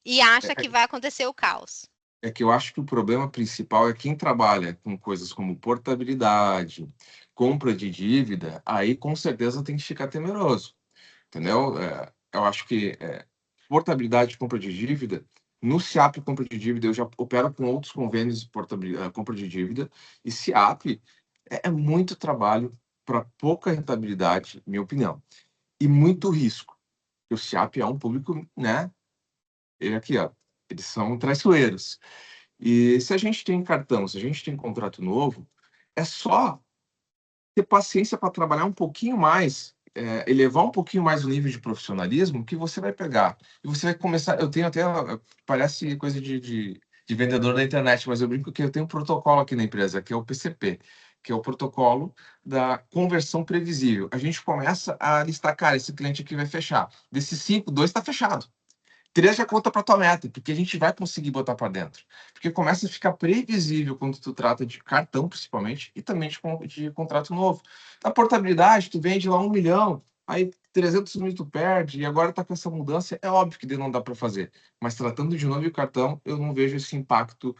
e acha que vai acontecer o caos. É que eu acho que o problema principal é quem trabalha com coisas como portabilidade, compra de dívida, aí com certeza tem que ficar temeroso, entendeu? Eu acho que portabilidade de compra de dívida, no SEAP compra de dívida, eu já opero com outros convênios de compra de dívida, e SEAP é muito trabalho para pouca rentabilidade, minha opinião, e muito risco. O SEAP é um público, né? Ele aqui, ó, eles são traiçoeiros. E se a gente tem cartão, se a gente tem contrato novo, é só ter paciência para trabalhar um pouquinho mais, elevar um pouquinho mais o nível de profissionalismo que você vai pegar. E você vai começar. Eu tenho até. Parece coisa de vendedor da internet, mas eu brinco que eu tenho um protocolo aqui na empresa, que é o PCP, que é o protocolo da conversão previsível. A gente começa a listar, cara, esse cliente aqui vai fechar. Desses 5, 2 está fechado. 3 já conta para tua meta, porque a gente vai conseguir botar para dentro. Porque começa a ficar previsível quando tu trata de cartão, principalmente, e também de contrato novo. Na portabilidade, tu vende lá 1 milhão, aí 300 mil tu perde, e agora tá com essa mudança, é óbvio que daí não dá para fazer. Mas tratando de novo o cartão, eu não vejo esse impacto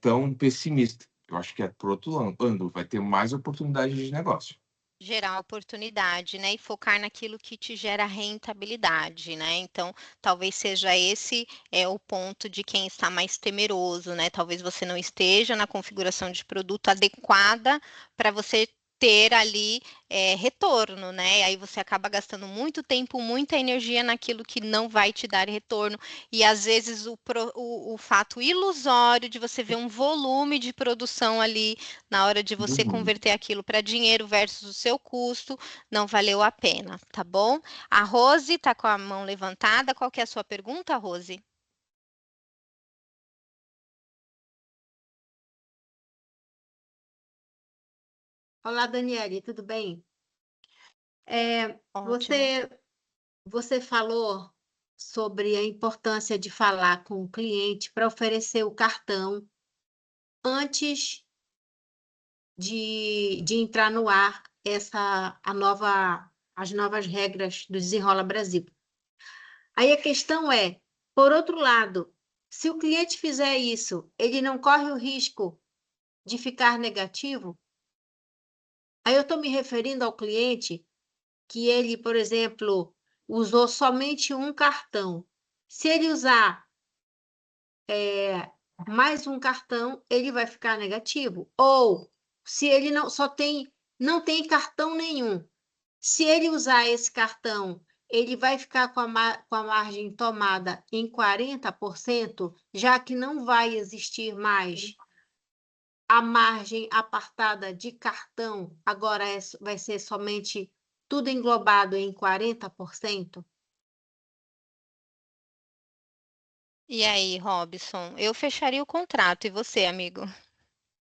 tão pessimista. Eu acho que é por outro ângulo, vai ter mais oportunidade de negócio. Gerar oportunidade, né, e focar naquilo que te gera rentabilidade, né. Então, talvez seja esse, o ponto de quem está mais temeroso, né, talvez você não esteja na configuração de produto adequada para você ter ali, retorno, né, e aí você acaba gastando muito tempo, muita energia naquilo que não vai te dar retorno, e às vezes o fato ilusório de você ver um volume de produção ali na hora de você converter aquilo para dinheiro versus o seu custo, não valeu a pena, tá bom? A Rose está com a mão levantada. Qual que é a sua pergunta, Rose? Olá, Daniele, tudo bem? Ótimo. Você falou sobre a importância de falar com o cliente para oferecer o cartão antes de entrar no ar as novas regras do Desenrola Brasil. Aí a questão é, por outro lado, se o cliente fizer isso, ele não corre o risco de ficar negativo? Aí eu estou me referindo ao cliente que ele, por exemplo, usou somente um cartão. Se ele usar mais um cartão, ele vai ficar negativo. Ou se ele não tem cartão nenhum, se ele usar esse cartão, ele vai ficar com a margem tomada em 40%, já que não vai existir mais a margem apartada de cartão, agora vai ser somente tudo englobado em 40%? E aí, Robson? Eu fecharia o contrato. E você, amigo? O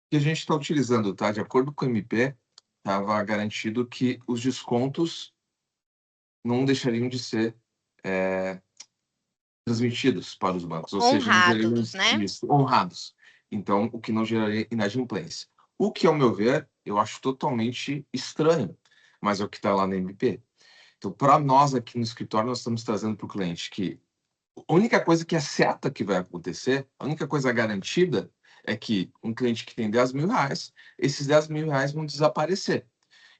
que a gente está utilizando, tá? De acordo com o MP, estava garantido que os descontos não deixariam de ser transmitidos para os bancos, ou seja, não gerariam Honrados, né? isso, honrados. Então, o que não geraria inadimplência. O que, ao meu ver, eu acho totalmente estranho, mas é o que está lá no MP. Então, para nós aqui no escritório, nós estamos trazendo para o cliente que a única coisa que é certa que vai acontecer, a única coisa garantida é que um cliente que tem 10 mil reais, esses 10 mil reais vão desaparecer.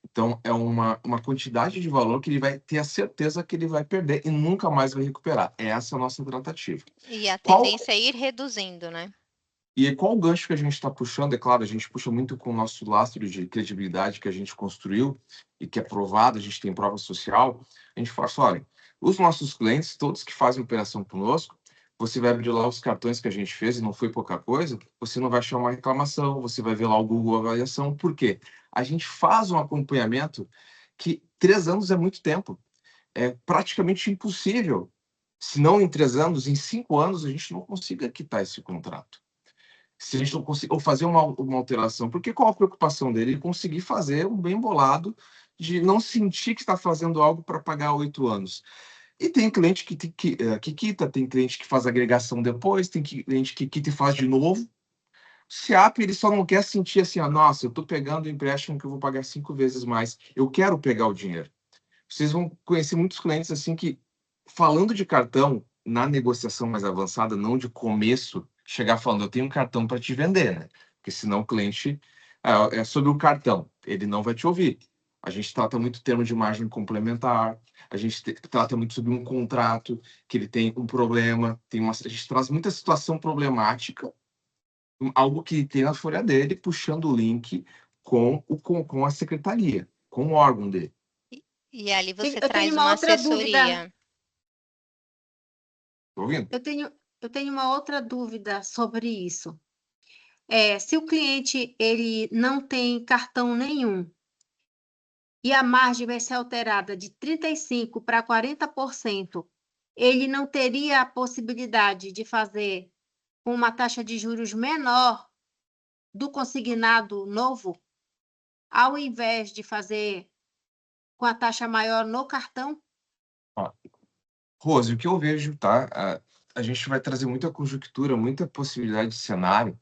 Então, é uma quantidade de valor que ele vai ter a certeza que ele vai perder e nunca mais vai recuperar. Essa é a nossa tratativa. E a Qual, tendência é ir reduzindo, né? e qual o gancho que a gente está puxando? É claro, a gente puxa muito com o nosso lastro de credibilidade que a gente construiu e que é provado, a gente tem prova social. A gente fala assim, olha, os nossos clientes, todos que fazem operação conosco, você vai abrir lá os cartões que a gente fez e não foi pouca coisa, você não vai achar uma reclamação, você vai ver lá o Google Avaliação. Por quê? A gente faz um acompanhamento que 3 anos é muito tempo. É praticamente impossível, se não em 3 anos, em 5 anos, a gente não consiga quitar esse contrato. Se a gente não conseguir, ou fazer uma alteração, porque qual a preocupação dele? Ele conseguir fazer um bem bolado de não sentir que está fazendo algo para pagar 8 anos. E tem cliente que quita, tem cliente que faz agregação depois, tem cliente que quita e faz de novo. O SEAP, ele só não quer sentir assim, nossa, eu estou pegando o empréstimo que eu vou pagar 5 vezes mais, eu quero pegar o dinheiro. Vocês vão conhecer muitos clientes assim que, falando de cartão, na negociação mais avançada, não de começo, chegar falando, eu tenho um cartão para te vender, né? Porque senão o cliente é sobre o cartão, ele não vai te ouvir. A gente trata muito termo de margem complementar, a gente trata muito sobre um contrato, que ele tem um problema, a gente traz muita situação problemática, algo que tem na folha dele, puxando o link com a secretaria, com o órgão dele. E ali você Eu tenho traz uma uma outra dúvida. assessoria. Tá ouvindo? Eu tenho uma outra dúvida sobre isso. Se o cliente ele não tem cartão nenhum e a margem vai ser alterada de 35% para 40%, ele não teria a possibilidade de fazer com uma taxa de juros menor do consignado novo, ao invés de fazer com a taxa maior no cartão? Ó, Rose, o que eu vejo, tá? A gente vai trazer muita conjuntura, muita possibilidade de cenário,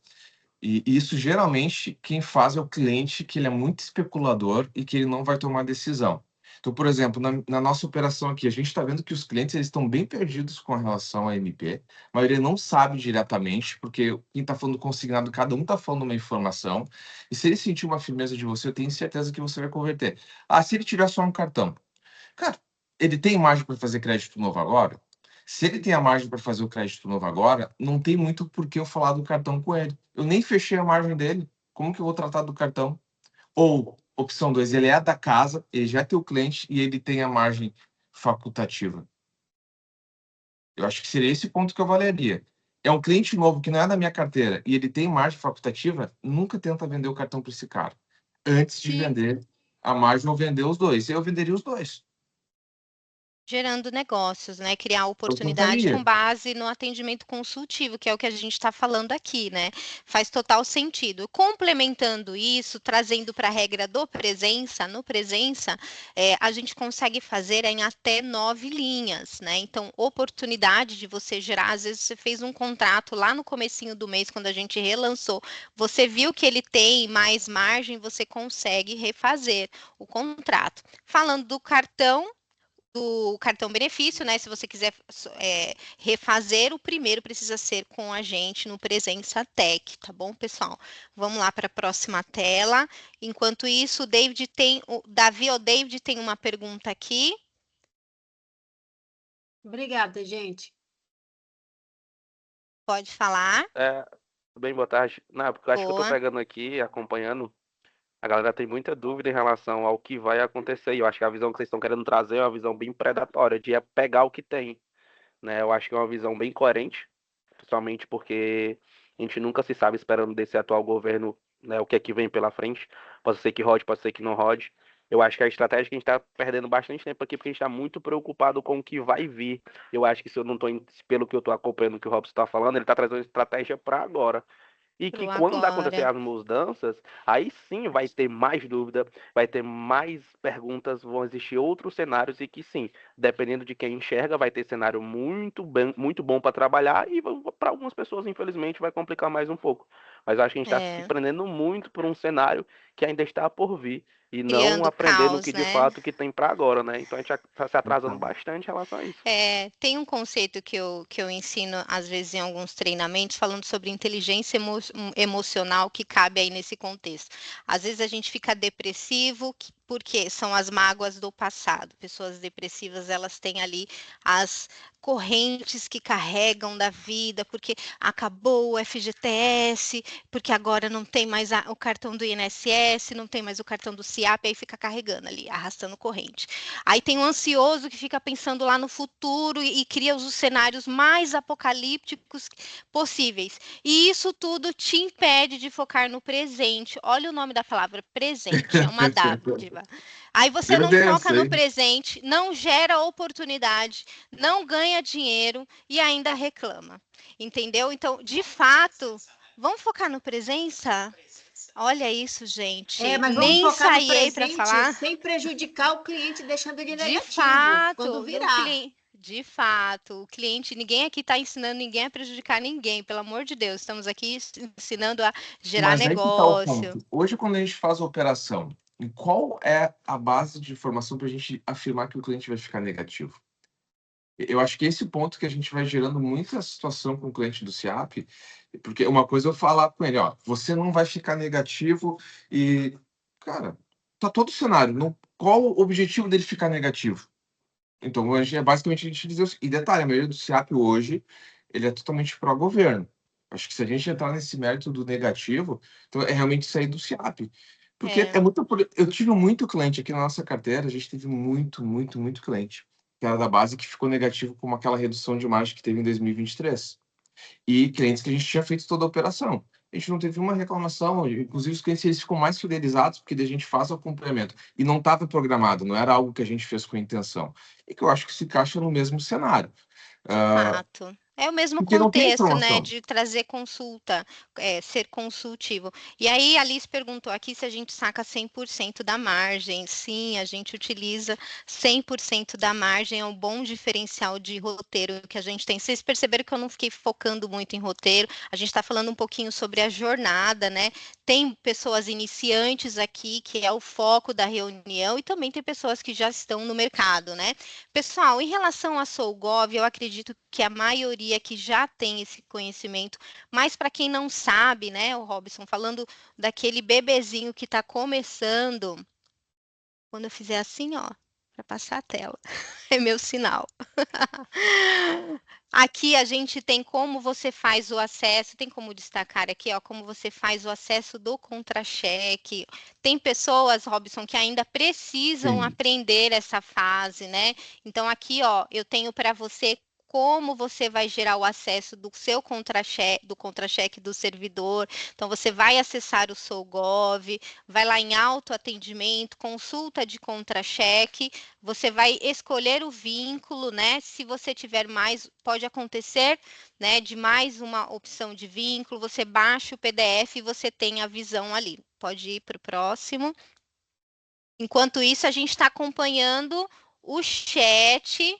e isso geralmente quem faz é o cliente, que ele é muito especulador e que ele não vai tomar decisão. Então, por exemplo, na nossa operação aqui, a gente está vendo que os clientes eles estão bem perdidos com relação à MP, a maioria não sabe diretamente, porque quem está falando consignado, cada um está falando uma informação, e se ele sentir uma firmeza de você, eu tenho certeza que você vai converter. Ah, se ele tiver só um cartão, cara, ele tem margem para fazer crédito novo agora? Se ele tem a margem para fazer o crédito novo agora, não tem muito por que eu falar do cartão com ele. Eu nem fechei a margem dele. Como que eu vou tratar do cartão? Ou, opção 2, ele é da casa, ele já é teu cliente e ele tem a margem facultativa. Eu acho que seria esse ponto que eu avaliaria. É um cliente novo que não é da minha carteira e ele tem margem facultativa, nunca tenta vender o cartão para esse cara. Antes de E vender a margem ou vender os dois. Eu venderia os dois. gerando negócios, né? Criar Eu oportunidade com tentaria. base no atendimento consultivo, que é o que a gente está falando aqui, né? Faz total sentido. Complementando isso, trazendo para a regra do presença, no presença, a gente consegue fazer em até 9 linhas, né? Então, oportunidade de você gerar, às vezes você fez um contrato lá no comecinho do mês, quando a gente relançou, você viu que ele tem mais margem, você consegue refazer o contrato. Falando do cartão benefício, né? Se você quiser refazer, o primeiro precisa ser com a gente no Presença Tech, tá bom, pessoal? Vamos lá para a próxima tela. Enquanto isso, o David tem uma pergunta aqui. Obrigada, gente. Pode falar. Bem, boa tarde. Não, porque eu acho que eu tô Boa. pegando aqui, acompanhando. A galera tem muita dúvida em relação ao que vai acontecer. E eu acho que a visão que vocês estão querendo trazer é uma visão bem predatória, de pegar o que tem, né? Eu acho que é uma visão bem coerente, principalmente porque a gente nunca se sabe esperando desse atual governo, né, o que é que vem pela frente. Pode ser que rode, pode ser que não rode. Eu acho que a estratégia que a gente está perdendo bastante tempo aqui, porque a gente está muito preocupado com o que vai vir. Eu acho que se eu não estou, pelo que eu estou acompanhando o que o Robson está falando, ele está trazendo estratégia para agora. E que Pro quando acontecer agora. as mudanças, aí sim vai ter mais dúvida, vai ter mais perguntas, vão existir outros cenários e que sim, dependendo de quem enxerga, vai ter cenário muito bom para trabalhar e para algumas pessoas, infelizmente, vai complicar mais um pouco. Mas eu acho que a gente está se prendendo muito por um cenário que ainda está por vir e não Criando aprendendo o caos, que de né? fato que tem para agora, né? Então a gente está se atrasando bastante em relação a isso. Tem um conceito que eu ensino, às vezes, em alguns treinamentos, falando sobre inteligência emocional que cabe aí nesse contexto. Às vezes a gente fica depressivo, porque são as mágoas do passado. Pessoas depressivas, elas têm ali as correntes que carregam da vida, porque acabou o FGTS, porque agora não tem mais o cartão do INSS, não tem mais o cartão do SIAP, aí fica carregando ali, arrastando corrente. Aí tem o ansioso que fica pensando lá no futuro e cria os cenários mais apocalípticos possíveis. E isso tudo te impede de focar no presente. Olha o nome da palavra, presente, é uma dádiva. Aí você não foca no presente, não gera oportunidade, não ganha dinheiro e ainda reclama. Entendeu? Então, de fato, vamos focar no presença? Olha isso, gente. Mas nem vamos focar ensaiei para falar. sem prejudicar o cliente, deixando ele negativo. De fato, quando virar. De fato, o cliente, ninguém aqui está ensinando ninguém a prejudicar ninguém, pelo amor de Deus. Estamos aqui ensinando a gerar Mas aí que tá o negócio. ponto. Hoje, quando a gente faz a operação, qual é a base de informação para a gente afirmar que o cliente vai ficar negativo? Eu acho que esse ponto que a gente vai gerando muita situação com o cliente do SIAP, porque uma coisa é eu falar com ele, ó, você não vai ficar negativo e, cara, tá todo o cenário. Qual o objetivo dele ficar negativo? Então, basicamente a gente diz isso. E detalhe, a maioria do SIAP hoje, ele é totalmente pró-governo. Acho que se a gente entrar nesse mérito do negativo, então é realmente sair do SIAP. Porque eu tive muito cliente aqui na nossa carteira, a gente teve muito cliente que era da base que ficou negativo com aquela redução de margem que teve em 2023. E clientes que a gente tinha feito toda a operação. A gente não teve uma reclamação, inclusive os clientes eles ficam mais fidelizados porque a gente faz o acompanhamento. E não estava programado, não era algo que a gente fez com intenção. E que eu acho que se encaixa no mesmo cenário. De fato. É o mesmo Porque não tem contexto, né, informação. de trazer consulta, ser consultivo. E aí a Alice perguntou aqui se a gente saca 100% da margem. Sim, a gente utiliza 100% da margem, é um bom diferencial de roteiro que a gente tem. Vocês perceberam que eu não fiquei focando muito em roteiro, a gente está falando um pouquinho sobre a jornada, né? Tem pessoas iniciantes aqui, que é o foco da reunião, e também tem pessoas que já estão no mercado, né? Pessoal, em relação a Solgov, eu acredito que a maioria que já tem esse conhecimento, mas para quem não sabe, né, o Robson, falando daquele bebezinho que está começando, quando eu fizer assim, ó, para passar a tela, é meu sinal. Aqui a gente tem como você faz o acesso, tem como destacar aqui, ó, como você faz o acesso do contra-cheque. Tem pessoas, Robson, que ainda precisam Sim. aprender essa fase, né? Então aqui, ó, eu tenho para você como você vai gerar o acesso do seu contra-cheque do servidor. Então você vai acessar o Solgov, vai lá em autoatendimento, consulta de contra-cheque, você vai escolher o vínculo, né? Se você tiver mais, pode acontecer, né? De mais uma opção de vínculo, você baixa o PDF e você tem a visão ali. Pode ir para o próximo. Enquanto isso, a gente está acompanhando o chat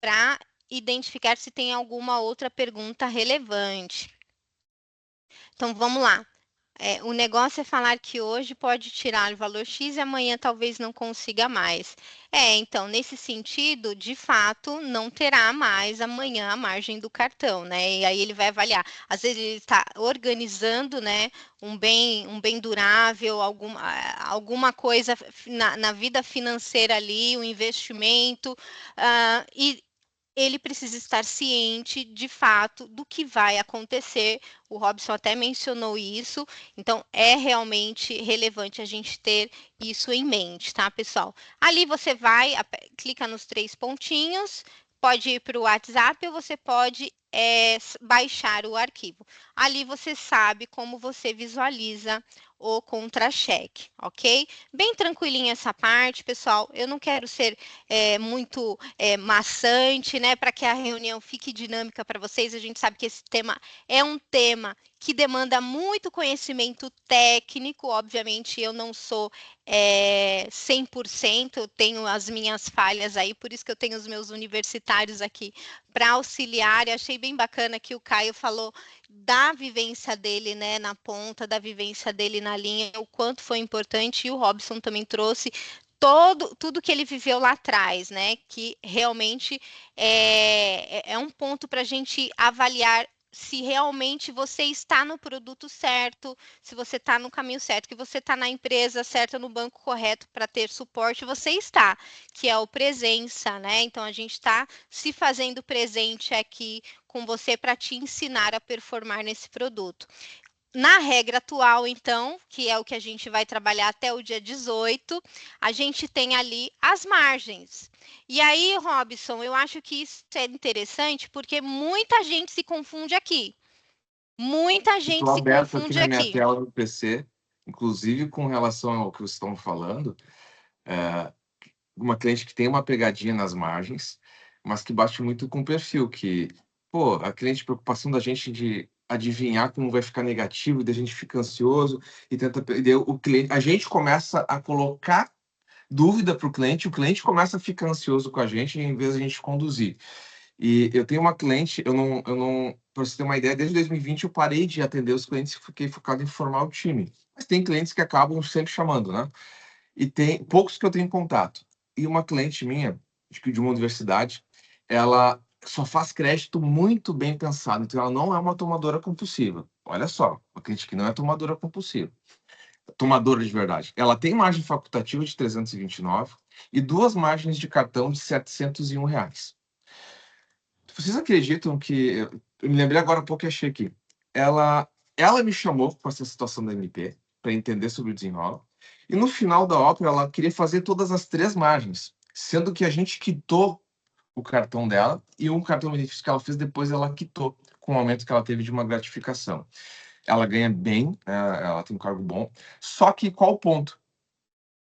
para identificar se tem alguma outra pergunta relevante. Então, vamos lá. O negócio é falar que hoje pode tirar o valor X e amanhã talvez não consiga mais. Então, nesse sentido, de fato, não terá mais amanhã a margem do cartão, né? E aí ele vai avaliar. Às vezes ele está organizando, né, um bem durável, alguma coisa na vida financeira ali, um investimento, e ele precisa estar ciente, de fato, do que vai acontecer. O Robson até mencionou isso, então é realmente relevante a gente ter isso em mente, tá, pessoal? Ali você vai, clica nos 3 pontinhos, pode ir para o WhatsApp ou você pode baixar o arquivo. Ali você sabe como você visualiza o contra-cheque, ok? Bem tranquilinha essa parte, pessoal. Eu não quero ser muito maçante, né? Para que a reunião fique dinâmica para vocês. A gente sabe que esse tema é um tema que demanda muito conhecimento técnico. Obviamente, eu não sou 100%, eu tenho as minhas falhas aí, por isso que eu tenho os meus universitários aqui para auxiliar. E achei bem bacana que o Caio falou da vivência dele, né, na ponta, da vivência dele na linha, o quanto foi importante, e o Robson também trouxe tudo que ele viveu lá atrás, né, que realmente é um ponto para a gente avaliar se realmente você está no produto certo, se você está no caminho certo, que você está na empresa certa, no banco correto para ter suporte, você está, que é o presença, né? Então a gente está se fazendo presente aqui com você para te ensinar a performar nesse produto. Na regra atual, então, que é o que a gente vai trabalhar até o dia 18, a gente tem ali as margens. E aí, Robson, eu acho que isso é interessante porque muita gente se confunde aqui. Muita gente Estou se aberto aqui confunde na minha aqui. tela do PC, inclusive com relação ao que vocês estão falando, uma cliente que tem uma pegadinha nas margens, mas que bate muito com o perfil, que, pô, a cliente, preocupação da gente de adivinhar como vai ficar negativo, e daí a gente fica ansioso e tenta, e daí o cliente, a gente começa a colocar dúvida para o cliente começa a ficar ansioso com a gente em vez de a gente conduzir. E eu tenho uma cliente, eu não, para você ter uma ideia, desde 2020 eu parei de atender os clientes e fiquei focado em formar o time. Mas tem clientes que acabam sempre chamando, né? E tem poucos que eu tenho contato. E uma cliente minha, de uma universidade, ela só faz crédito muito bem pensado, então ela não é uma tomadora compulsiva. Olha só, uma cliente que não é tomadora compulsiva. Tomadora de verdade. Ela tem margem facultativa de 329 e 2 margens de cartão de R$701. Vocês acreditam que... Eu me lembrei agora há pouco e achei aqui. Ela me chamou com essa situação da MP para entender sobre o desenrola. E no final da ópera, ela queria fazer todas as 3 margens, sendo que a gente quitou o cartão dela e um cartão benefício que ela fez, depois ela quitou com o aumento que ela teve de uma gratificação. Ela ganha bem, ela tem um cargo bom. Só que qual o ponto?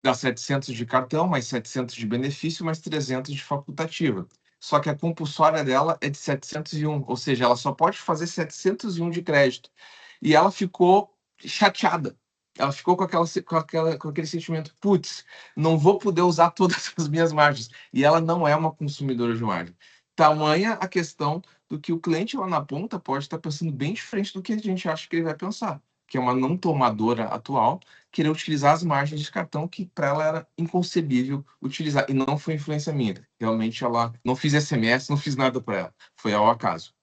Dá 700 de cartão, mais 700 de benefício, mais 300 de facultativa. só que a compulsória dela é de 701, ou seja, ela só pode fazer 701 de crédito. E ela ficou chateada. Ela ficou com aquele sentimento, putz, não vou poder usar todas as minhas margens. E ela não é uma consumidora de margem. Tamanha a questão do que o cliente lá na ponta pode estar pensando bem diferente do que a gente acha que ele vai pensar, que é uma não tomadora atual, querer utilizar as margens de cartão que para ela era inconcebível utilizar. E não foi influência minha. Realmente ela não fiz SMS, não fiz nada para ela. Foi ao acaso.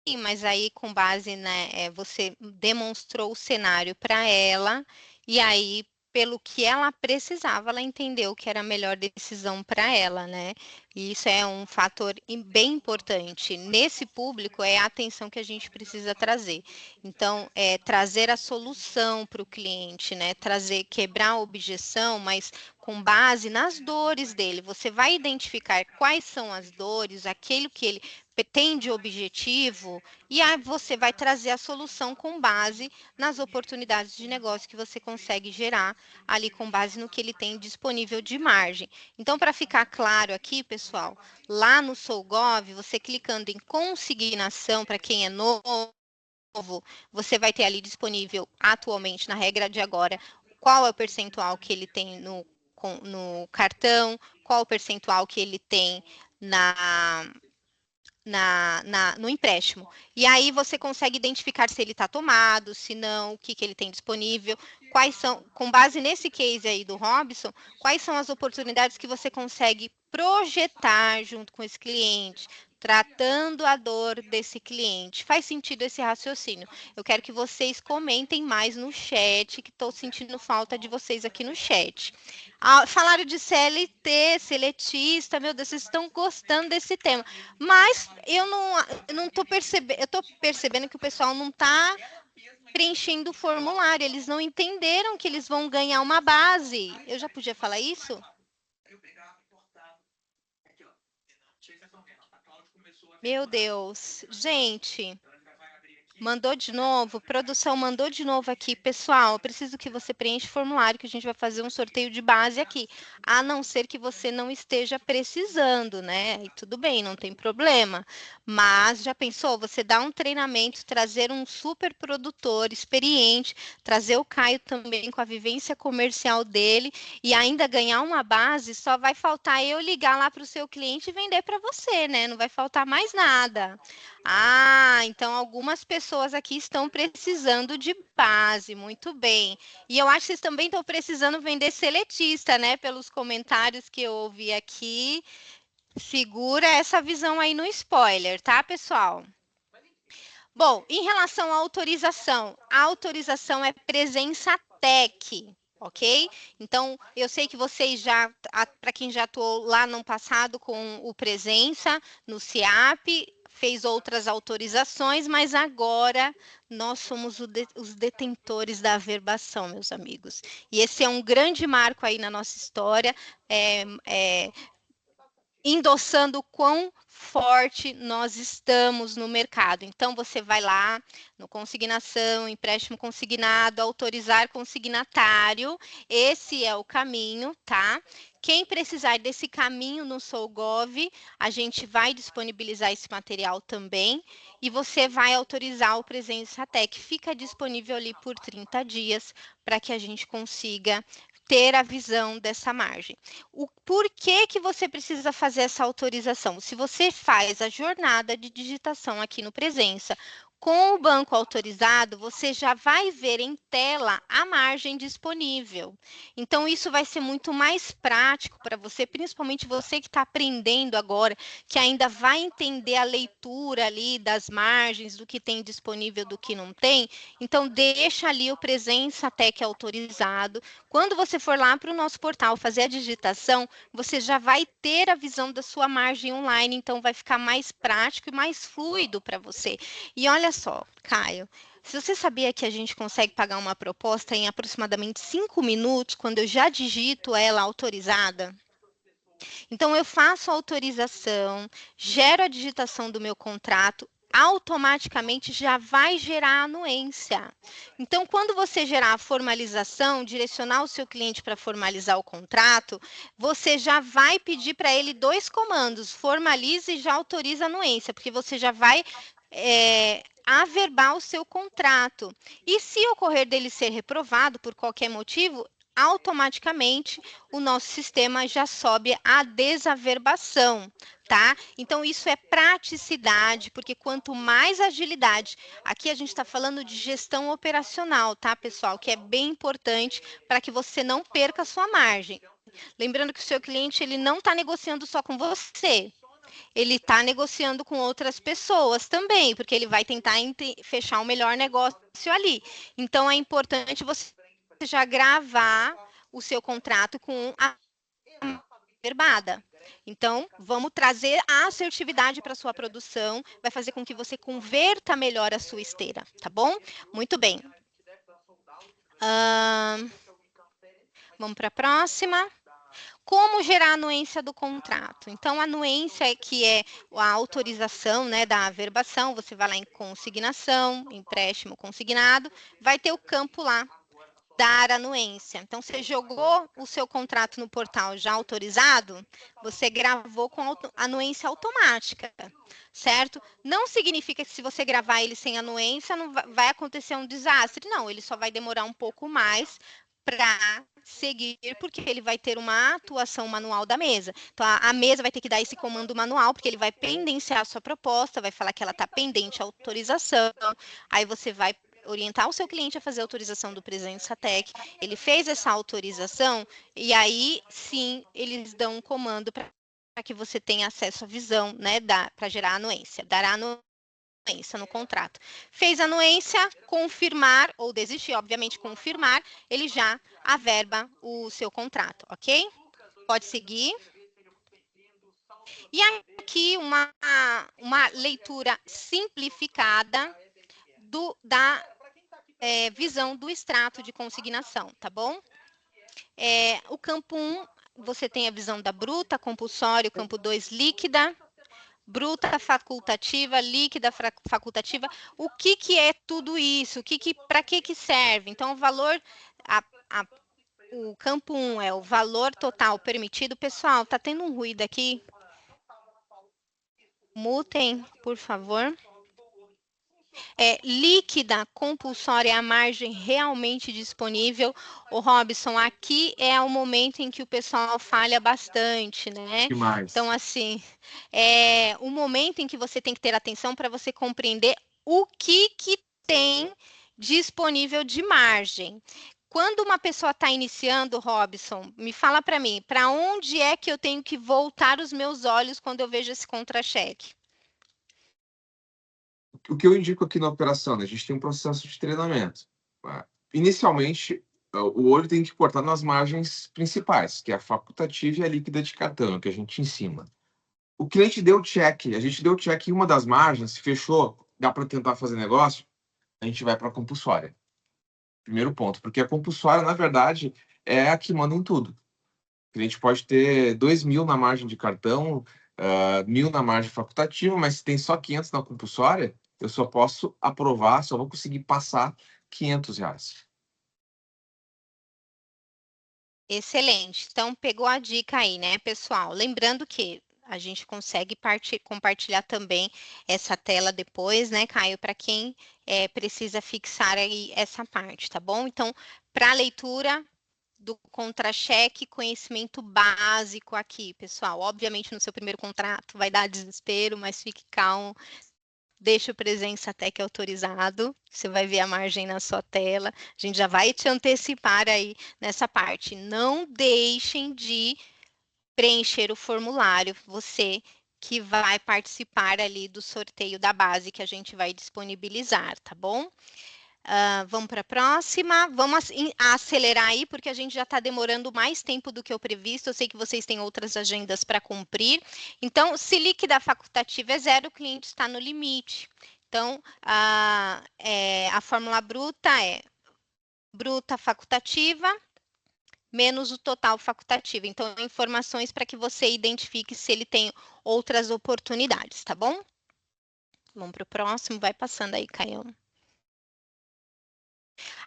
Sim, mas aí com base, né, você demonstrou o cenário para ela e aí pelo que ela precisava, ela entendeu que era a melhor decisão para ela, né? E isso é um fator bem importante. Nesse público é a atenção que a gente precisa trazer. Então, trazer a solução para o cliente, né? Quebrar a objeção, mas com base nas dores dele. Você vai identificar quais são as dores, aquilo que ele tem de objetivo, e aí você vai trazer a solução com base nas oportunidades de negócio que você consegue gerar ali com base no que ele tem disponível de margem. Então, para ficar claro aqui, pessoal, lá no SouGov, você clicando em consignação, para quem é novo, você vai ter ali disponível atualmente, na regra de agora, qual é o percentual que ele tem no cartão, qual o percentual que ele tem no empréstimo. E aí você consegue identificar se ele está tomado, se não, o que ele tem disponível, quais são, com base nesse case aí do Robson, quais são as oportunidades que você consegue projetar junto com esse cliente, tratando a dor desse cliente. Faz sentido esse raciocínio? Eu quero que vocês comentem mais no chat, que estou sentindo falta de vocês aqui no chat. Falaram de CLT, seletista, meu Deus, vocês estão gostando desse tema. Mas eu não estou percebendo, eu estou percebendo que o pessoal não está preenchendo o formulário, eles não entenderam que eles vão ganhar uma base. Eu já podia falar isso? Meu Deus, gente, mandou de novo, produção mandou de novo aqui, pessoal, eu preciso que você preencha o formulário, que a gente vai fazer um sorteio de base aqui, a não ser que você não esteja precisando, né? E tudo bem, não tem problema, mas já pensou, você dá um treinamento, trazer um super produtor experiente, trazer o Caio também com a vivência comercial dele e ainda ganhar uma base, só vai faltar eu ligar lá para o seu cliente e vender para você, né? Não vai faltar mais nada. Então algumas pessoas aqui estão precisando de base, muito bem. E eu acho que vocês também estão precisando vender seletista, né? Pelos comentários que eu ouvi aqui. Segura essa visão aí no spoiler, tá, pessoal? Bom, em relação à autorização, a autorização é presença tech, ok? Então, eu sei que vocês já, para quem já atuou lá no passado com o Presença, no CIAP, fez outras autorizações, mas agora nós somos os detentores da averbação, meus amigos. E esse é um grande marco aí na nossa história, endossando o quão forte nós estamos no mercado. Então, você vai lá no consignação, empréstimo consignado, autorizar consignatário, esse é o caminho, tá? Quem precisar desse caminho no SouGov, a gente vai disponibilizar esse material também e você vai autorizar o Presença Tech. Fica disponível ali por 30 dias para que a gente consiga ter a visão dessa margem. O porquê que você precisa fazer essa autorização? Se você faz a jornada de digitação aqui no Presença, com o banco autorizado, você já vai ver em tela a margem disponível. Então, isso vai ser muito mais prático para você, principalmente você que está aprendendo agora, que ainda vai entender a leitura ali das margens, do que tem disponível, do que não tem. Então, deixa ali o Presença Tech autorizado. Quando você for lá para o nosso portal fazer a digitação, você já vai ter a visão da sua margem online, então vai ficar mais prático e mais fluido para você. E olha só, Caio, se você sabia que a gente consegue pagar uma proposta em aproximadamente 5 minutos, quando eu já digito ela autorizada? Então, eu faço a autorização, gero a digitação do meu contrato, automaticamente já vai gerar anuência. Então, quando você gerar a formalização, direcionar o seu cliente para formalizar o contrato, você já vai pedir para ele 2 comandos, formalize e já autoriza a anuência, porque você já vai averbar o seu contrato. E se ocorrer dele ser reprovado por qualquer motivo, automaticamente o nosso sistema já sobe a desaverbação, tá? Então, isso é praticidade, porque quanto mais agilidade, aqui a gente está falando de gestão operacional, tá, pessoal? Que é bem importante para que você não perca a sua margem. Lembrando que o seu cliente, ele não está negociando só com você, ele está negociando com outras pessoas também, porque ele vai tentar fechar o melhor negócio ali. Então, é importante você já gravar o seu contrato com a verbada. Então, vamos trazer a assertividade para a sua produção, vai fazer com que você converta melhor a sua esteira, tá bom? Muito bem. Vamos para a próxima. Como gerar a anuência do contrato? Então, a anuência que é a autorização, né, da averbação, você vai lá em consignação, empréstimo consignado, vai ter o campo lá, dar anuência. Então, você jogou o seu contrato no portal já autorizado, você gravou com anuência automática, certo? Não significa que se você gravar ele sem anuência, não vai acontecer um desastre. Não, ele só vai demorar um pouco mais para seguir, porque ele vai ter uma atuação manual da mesa. Então, a mesa vai ter que dar esse comando manual, porque ele vai pendenciar a sua proposta, vai falar que ela está pendente a autorização, aí você vai orientar o seu cliente a fazer a autorização do Presença Tech, ele fez essa autorização, e aí, sim, eles dão um comando para que você tenha acesso à visão, né, para gerar anuência, dará anuência no contrato. Fez anuência, confirmar, ou desistir, obviamente, confirmar, ele já averba o seu contrato, ok? Pode seguir. E aqui uma leitura simplificada da visão do extrato de consignação, tá bom? O campo 1, você tem a visão da bruta, compulsória, o campo 2, líquida, bruta facultativa, líquida facultativa. O que é tudo isso? Para que serve? Então, o valor, o campo 1 é o valor total permitido. Pessoal, tá tendo um ruído aqui? Mutem, por favor. Líquida, compulsória, é a margem realmente disponível. O Robson, aqui é o momento em que o pessoal falha bastante, né? Demais. Então, assim, é o momento em que você tem que ter atenção para você compreender o que tem disponível de margem. Quando uma pessoa está iniciando, Robson, me fala para mim, para onde é que eu tenho que voltar os meus olhos quando eu vejo esse contra-cheque? O que eu indico aqui na operação, né? A gente tem um processo de treinamento. Inicialmente, o olho tem que portar nas margens principais, que é a facultativa e a líquida de cartão, que a gente ensina. O cliente deu check, a gente deu check em uma das margens, fechou, dá para tentar fazer negócio, a gente vai para a compulsória. Primeiro ponto, porque a compulsória, na verdade, é a que manda em tudo. O cliente pode ter 2.000 na margem de cartão, 1.000 na margem facultativa, mas se tem só 500 na compulsória, eu só posso aprovar, só vou conseguir passar R$500. Excelente. Então, pegou a dica aí, né, pessoal? Lembrando que a gente consegue compartilhar também essa tela depois, né, Caio, para quem precisa fixar aí essa parte, tá bom? Então, para a leitura do contra-cheque, conhecimento básico aqui, pessoal. Obviamente, no seu primeiro contrato vai dar desespero, mas fique calmo. Deixa o Presença Tech autorizado, você vai ver a margem na sua tela. A gente já vai te antecipar aí nessa parte. Não deixem de preencher o formulário, você que vai participar ali do sorteio da base que a gente vai disponibilizar, tá bom? Vamos para a próxima. Vamos acelerar aí, porque a gente já está demorando mais tempo do que o previsto. Eu sei que vocês têm outras agendas para cumprir. Então, se líquida facultativa é 0, o cliente está no limite. Então, a fórmula bruta é bruta facultativa menos o total facultativo. Então, informações para que você identifique se ele tem outras oportunidades, tá bom? Vamos para o próximo, vai passando aí, Caio.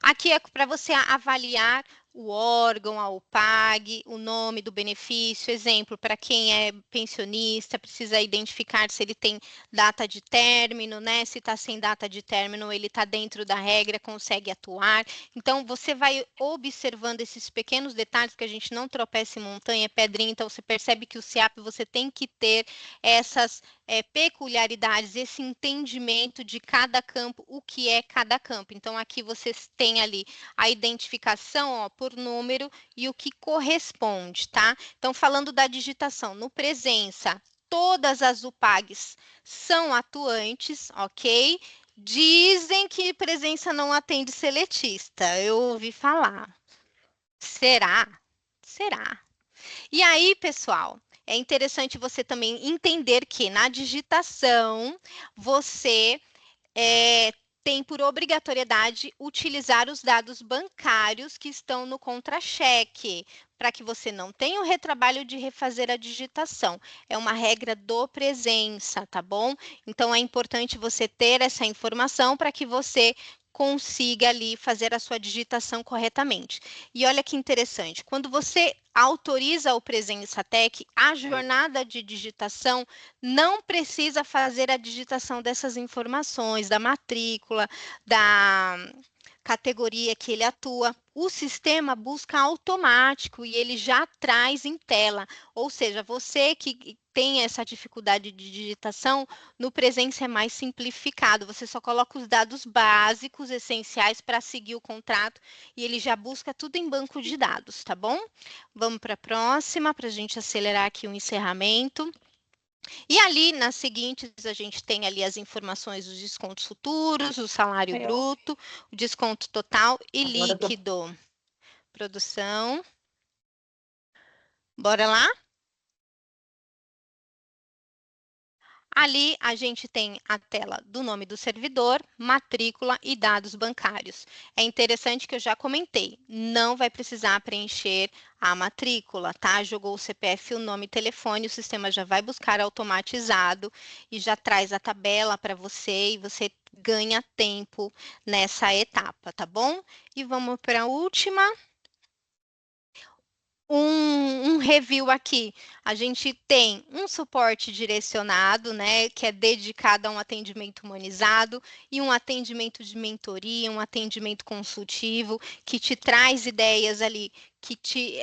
Aqui é para você avaliar o órgão, a UPAG, o nome do benefício, exemplo, para quem é pensionista, precisa identificar se ele tem data de término, né? Se está sem data de término, ele está dentro da regra, consegue atuar. Então, você vai observando esses pequenos detalhes, que a gente não tropeça em montanha, pedrinha, então você percebe que o SEAP você tem que ter essas peculiaridades, esse entendimento de cada campo, o que é cada campo. Então, aqui vocês têm ali a identificação, ó, por número e o que corresponde, tá? Então, falando da digitação, no presença, todas as UPAGs são atuantes, ok? Dizem que presença não atende seletista, eu ouvi falar. Será? Será? E aí, pessoal, é interessante você também entender que na digitação você tem por obrigatoriedade utilizar os dados bancários que estão no contra-cheque, para que você não tenha o retrabalho de refazer a digitação. É uma regra do presença, tá bom? Então, é importante você ter essa informação para que você consiga ali fazer a sua digitação corretamente. E olha que interessante, quando você autoriza o Presença Tech, a jornada de digitação não precisa fazer a digitação dessas informações, da matrícula, da categoria que ele atua. O sistema busca automático e ele já traz em tela. Ou seja, você que tem essa dificuldade de digitação, no Presença é mais simplificado. Você só coloca os dados básicos, essenciais para seguir o contrato e ele já busca tudo em banco de dados, tá bom? Vamos para a próxima, para a gente acelerar aqui o encerramento. E ali, nas seguintes, a gente tem ali as informações dos descontos futuros, o salário bruto, o desconto total e líquido. Produção. Bora lá? Ali a gente tem a tela do nome do servidor, matrícula e dados bancários. É interessante que eu já comentei, não vai precisar preencher a matrícula, tá? Jogou o CPF, o nome e telefone, o sistema já vai buscar automatizado e já traz a tabela para você e você ganha tempo nessa etapa, tá bom? E vamos para a última. Um review aqui. A gente tem um suporte direcionado, né, que é dedicado a um atendimento humanizado e um atendimento de mentoria, um atendimento consultivo, que te traz ideias ali, que te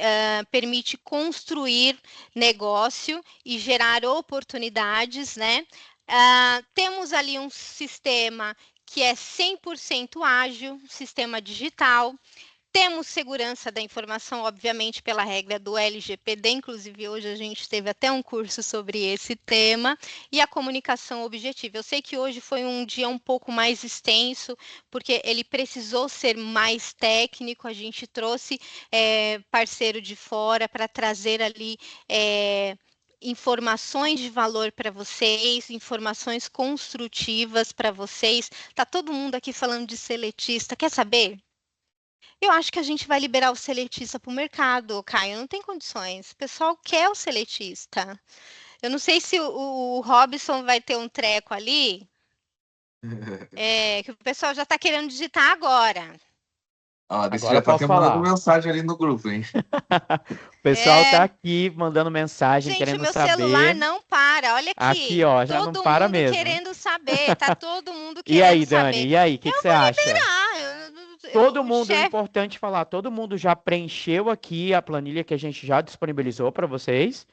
permite construir negócio e gerar oportunidades, né? Temos ali um sistema que é 100% ágil, sistema digital. Temos segurança da informação, obviamente, pela regra do LGPD, inclusive hoje a gente teve até um curso sobre esse tema, e a comunicação objetiva. Eu sei que hoje foi um dia um pouco mais extenso, porque ele precisou ser mais técnico, a gente trouxe parceiro de fora para trazer ali informações de valor para vocês, informações construtivas para vocês. Tá todo mundo aqui falando de seletista, quer saber? Eu acho que a gente vai liberar o seletista para o mercado, Caio. Não tem condições. O pessoal quer o seletista. Eu não sei se o Robson vai ter um treco ali. Que o pessoal já está querendo digitar agora. Desse já tá até mandando mensagem ali no grupo, hein? O pessoal tá aqui mandando mensagem, gente, querendo meu saber. celular não para, olha aqui. Aqui, ó, já não para mesmo. Todo mundo querendo saber, tá todo mundo querendo saber. E aí, saber. Dani, e aí, o que você acha? Todo mundo, é chefe... importante falar, todo mundo já preencheu aqui a planilha que a gente já disponibilizou para vocês,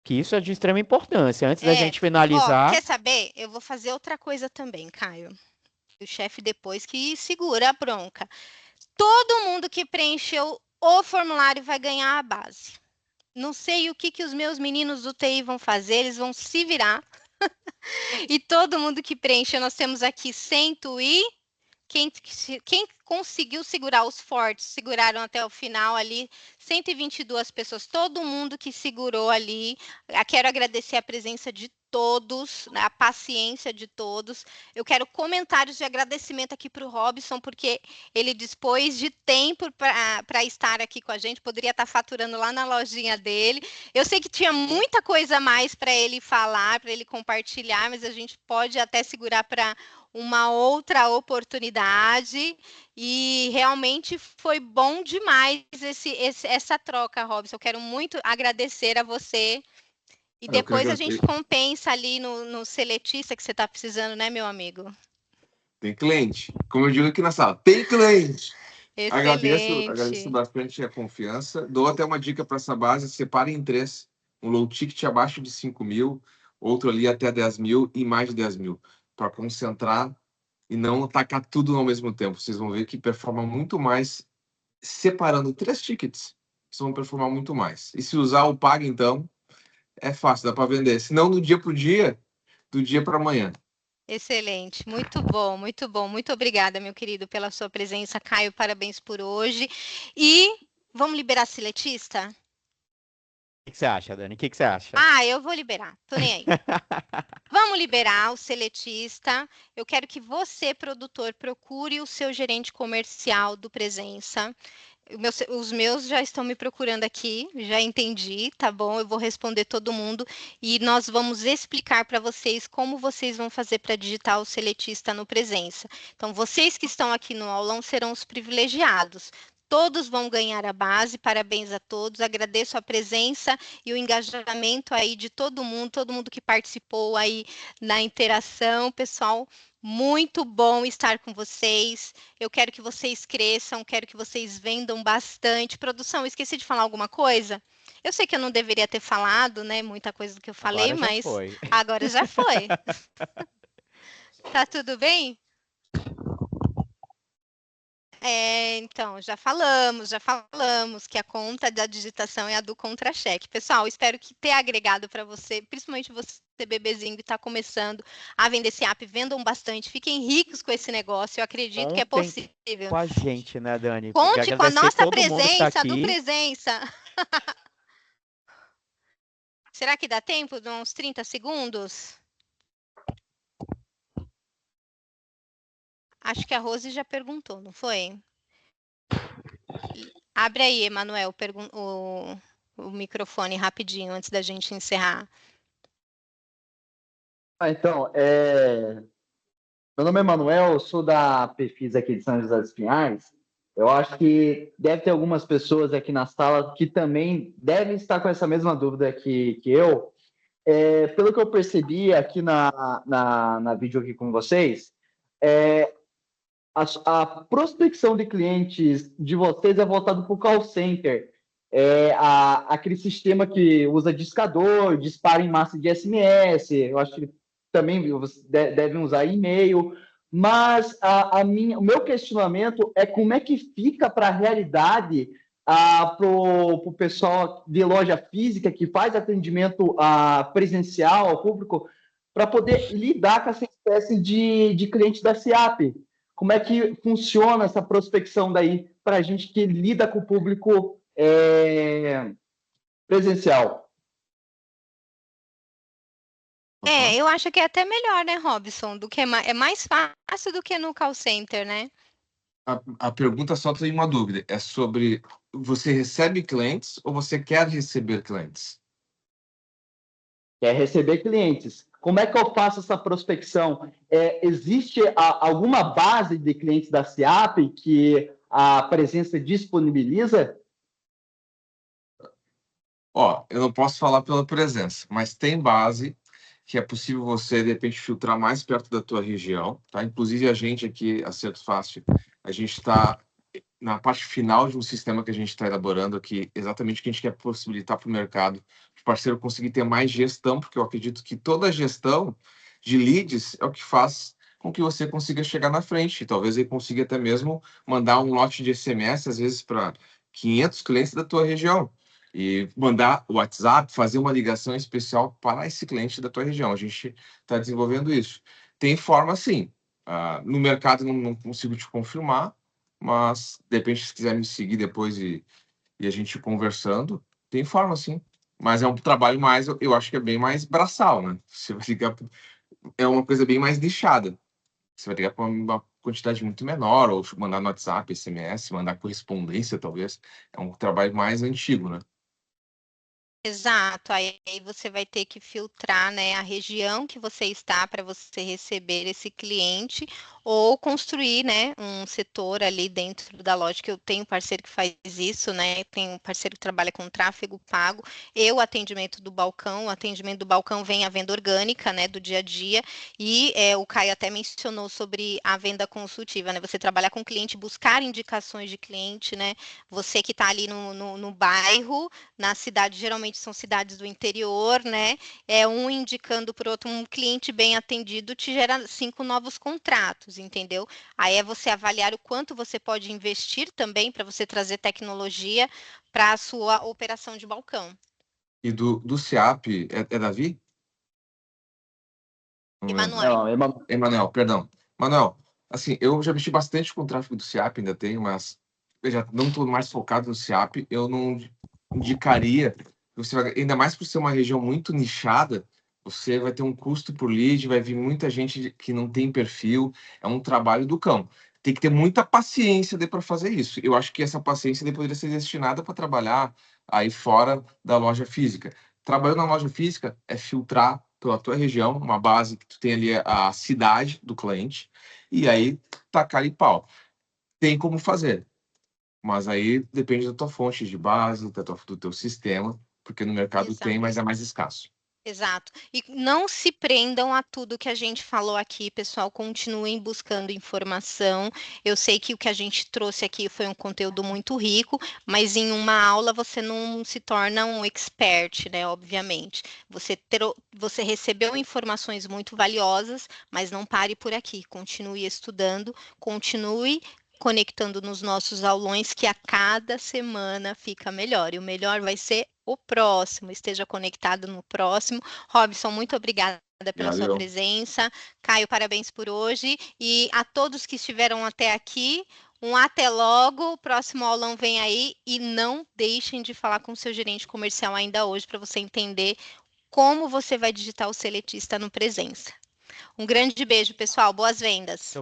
que isso é de extrema importância. Antes da gente finalizar... quer saber? Eu vou fazer outra coisa também, Caio. O chefe depois que segura a bronca. Todo mundo que preencheu o formulário vai ganhar a base. Não sei o que os meus meninos do TI vão fazer, eles vão se virar. E todo mundo que preencheu, nós temos aqui 100 e... Quem conseguiu segurar os fortes, seguraram até o final ali, 122 pessoas, todo mundo que segurou ali. Quero agradecer a presença de todos, né, a paciência de todos. Eu quero comentários de agradecimento aqui para o Robson, porque ele dispôs de tempo para estar aqui com a gente, poderia estar faturando lá na lojinha dele. Eu sei que tinha muita coisa a mais para ele falar, para ele compartilhar, mas a gente pode até segurar para uma outra oportunidade. E realmente foi bom demais essa troca, Robson. Eu quero muito agradecer a você. E depois a gente compensa ali no seletista que você está precisando, né, meu amigo? Tem cliente. Como eu digo aqui na sala, tem cliente. Excelente. Agradeço bastante a confiança. Dou até uma dica para essa base: separe em 3. Um low ticket abaixo de 5 mil, outro ali até 10 mil e mais de 10 mil. Para concentrar e não atacar tudo ao mesmo tempo. Vocês vão ver que performa muito mais separando 3 tickets. Vocês vão performar muito mais. E se usar o Paga, então, é fácil, dá para vender. Se não, do dia para o dia, do dia para amanhã. Excelente, muito bom, muito bom. Muito obrigada, meu querido, pela sua presença. Caio, parabéns por hoje. E vamos liberar a seletista? O que você acha, Dani? O que você acha? Ah, eu vou liberar, tô nem aí. Vamos liberar o seletista. Eu quero que você, produtor, procure o seu gerente comercial do Presença. Os meus já estão me procurando aqui, já entendi, tá bom? Eu vou responder todo mundo e nós vamos explicar para vocês como vocês vão fazer para digitar o seletista no Presença. Então, vocês que estão aqui no aulão serão os privilegiados. Todos vão ganhar a base, parabéns a todos, agradeço a presença e o engajamento aí de todo mundo que participou aí na interação, pessoal, muito bom estar com vocês, eu quero que vocês cresçam, quero que vocês vendam bastante. Produção, esqueci de falar alguma coisa? Eu sei que eu não deveria ter falado, né, muita coisa do que eu falei, Agora mas foi. agora já foi. Tá tudo bem? Então, já falamos que a conta da digitação é a do contra-cheque. Pessoal, espero que tenha agregado para você, principalmente você, bebezinho, que está começando a vender esse app, vendam bastante, fiquem ricos com esse negócio, eu acredito que é possível. Com a gente, né, Dani? Conte com a nossa presença do Presença. Será que dá tempo de uns 30 segundos? Acho que a Rose já perguntou, não foi? Abre aí, Emanuel, o microfone rapidinho, antes da gente encerrar. Então, meu nome é Emanuel, eu sou da Perfis aqui de São José dos Pinhais. Eu acho que deve ter algumas pessoas aqui na sala que também devem estar com essa mesma dúvida que eu. Pelo que eu percebi aqui na vídeo aqui com vocês, a prospecção de clientes de vocês é voltado para o call center. Aquele sistema que usa discador, dispara em massa de SMS, eu acho que também devem usar e-mail, mas o meu questionamento é como é que fica para a realidade, para o pessoal de loja física que faz atendimento presencial ao público, para poder lidar com essa espécie de cliente da SIAP. Como é que funciona essa prospecção daí para a gente que lida com o público presencial? Eu acho que é até melhor, né, Robson? É mais fácil do que no call center, né? A pergunta só tem uma dúvida. É sobre você recebe clientes ou você quer receber clientes? Quer receber clientes. Como é que eu faço essa prospecção? Existe alguma base de clientes da SIAP que a presença disponibiliza? Eu não posso falar pela presença, mas tem base que é possível você, de repente, filtrar mais perto da tua região, tá? Inclusive, a gente aqui, Acerto Fácil, a gente está na parte final de um sistema que a gente está elaborando aqui, exatamente o que a gente quer possibilitar para o mercado, o parceiro conseguir ter mais gestão, porque eu acredito que toda a gestão de leads é o que faz com que você consiga chegar na frente. Talvez ele consiga até mesmo mandar um lote de SMS, às vezes, para 500 clientes da tua região. E mandar o WhatsApp, fazer uma ligação especial para esse cliente da tua região. A gente está desenvolvendo isso. Tem forma, sim. No mercado não consigo te confirmar, mas, de repente, se quiser me seguir depois e a gente conversando, tem forma, sim. Mas é um trabalho mais, eu acho que é bem mais braçal, né? Você vai ligar, é uma coisa bem mais nichada. Você vai ligar para uma quantidade muito menor, ou mandar no WhatsApp, SMS, mandar correspondência, talvez. É um trabalho mais antigo, né? Exato, aí você vai ter que filtrar, né, a região que você está para você receber esse cliente ou construir, né, um setor ali dentro da loja, que eu tenho parceiro que faz isso, né, tem um parceiro que trabalha com tráfego pago e o atendimento do balcão vem a venda orgânica, né, do dia a dia, e o Caio até mencionou sobre a venda consultiva, né, você trabalhar com cliente, buscar indicações de cliente, né, você que está ali no bairro, na cidade, geralmente são cidades do interior, né? Um indicando para o outro, um cliente bem atendido te gera 5 novos contratos, entendeu? Aí é você avaliar o quanto você pode investir também para você trazer tecnologia para a sua operação de balcão. E do SEAP, é Davi? Não lembro. Emanuel. Não, Emanuel, perdão. Manuel, assim, eu já mexi bastante com o tráfego do SEAP, ainda tenho, mas eu já não estou mais focado no SEAP. Eu não indicaria, ainda mais por ser uma região muito nichada, você vai ter um custo por lead, vai vir muita gente que não tem perfil, é um trabalho do cão. Tem que ter muita paciência para fazer isso. Eu acho que essa paciência poderia ser destinada para trabalhar aí fora da loja física. Trabalhando na loja física é filtrar pela tua região, uma base que tu tem ali a cidade do cliente, e aí tacar ali pau. Tem como fazer, mas aí depende da tua fonte de base, do teu sistema, porque no mercado Exato. tem, mas é mais escasso. Exato. E não se prendam a tudo que a gente falou aqui, pessoal. Continuem buscando informação. Eu sei que o que a gente trouxe aqui foi um conteúdo muito rico, mas em uma aula você não se torna um expert, né? Obviamente. Você recebeu informações muito valiosas, mas não pare por aqui. Continue estudando, continue conectando nos nossos aulões, que a cada semana fica melhor. E o melhor vai ser o próximo. Esteja conectado no próximo. Robson, muito obrigada pela sua Valeu. presença. Caio, parabéns por hoje. E a todos que estiveram até aqui, um até logo. O próximo aulão vem aí. E não deixem de falar com o seu gerente comercial ainda hoje, para você entender como você vai digitar o seletista no Presença. Um grande beijo, pessoal. Boas vendas.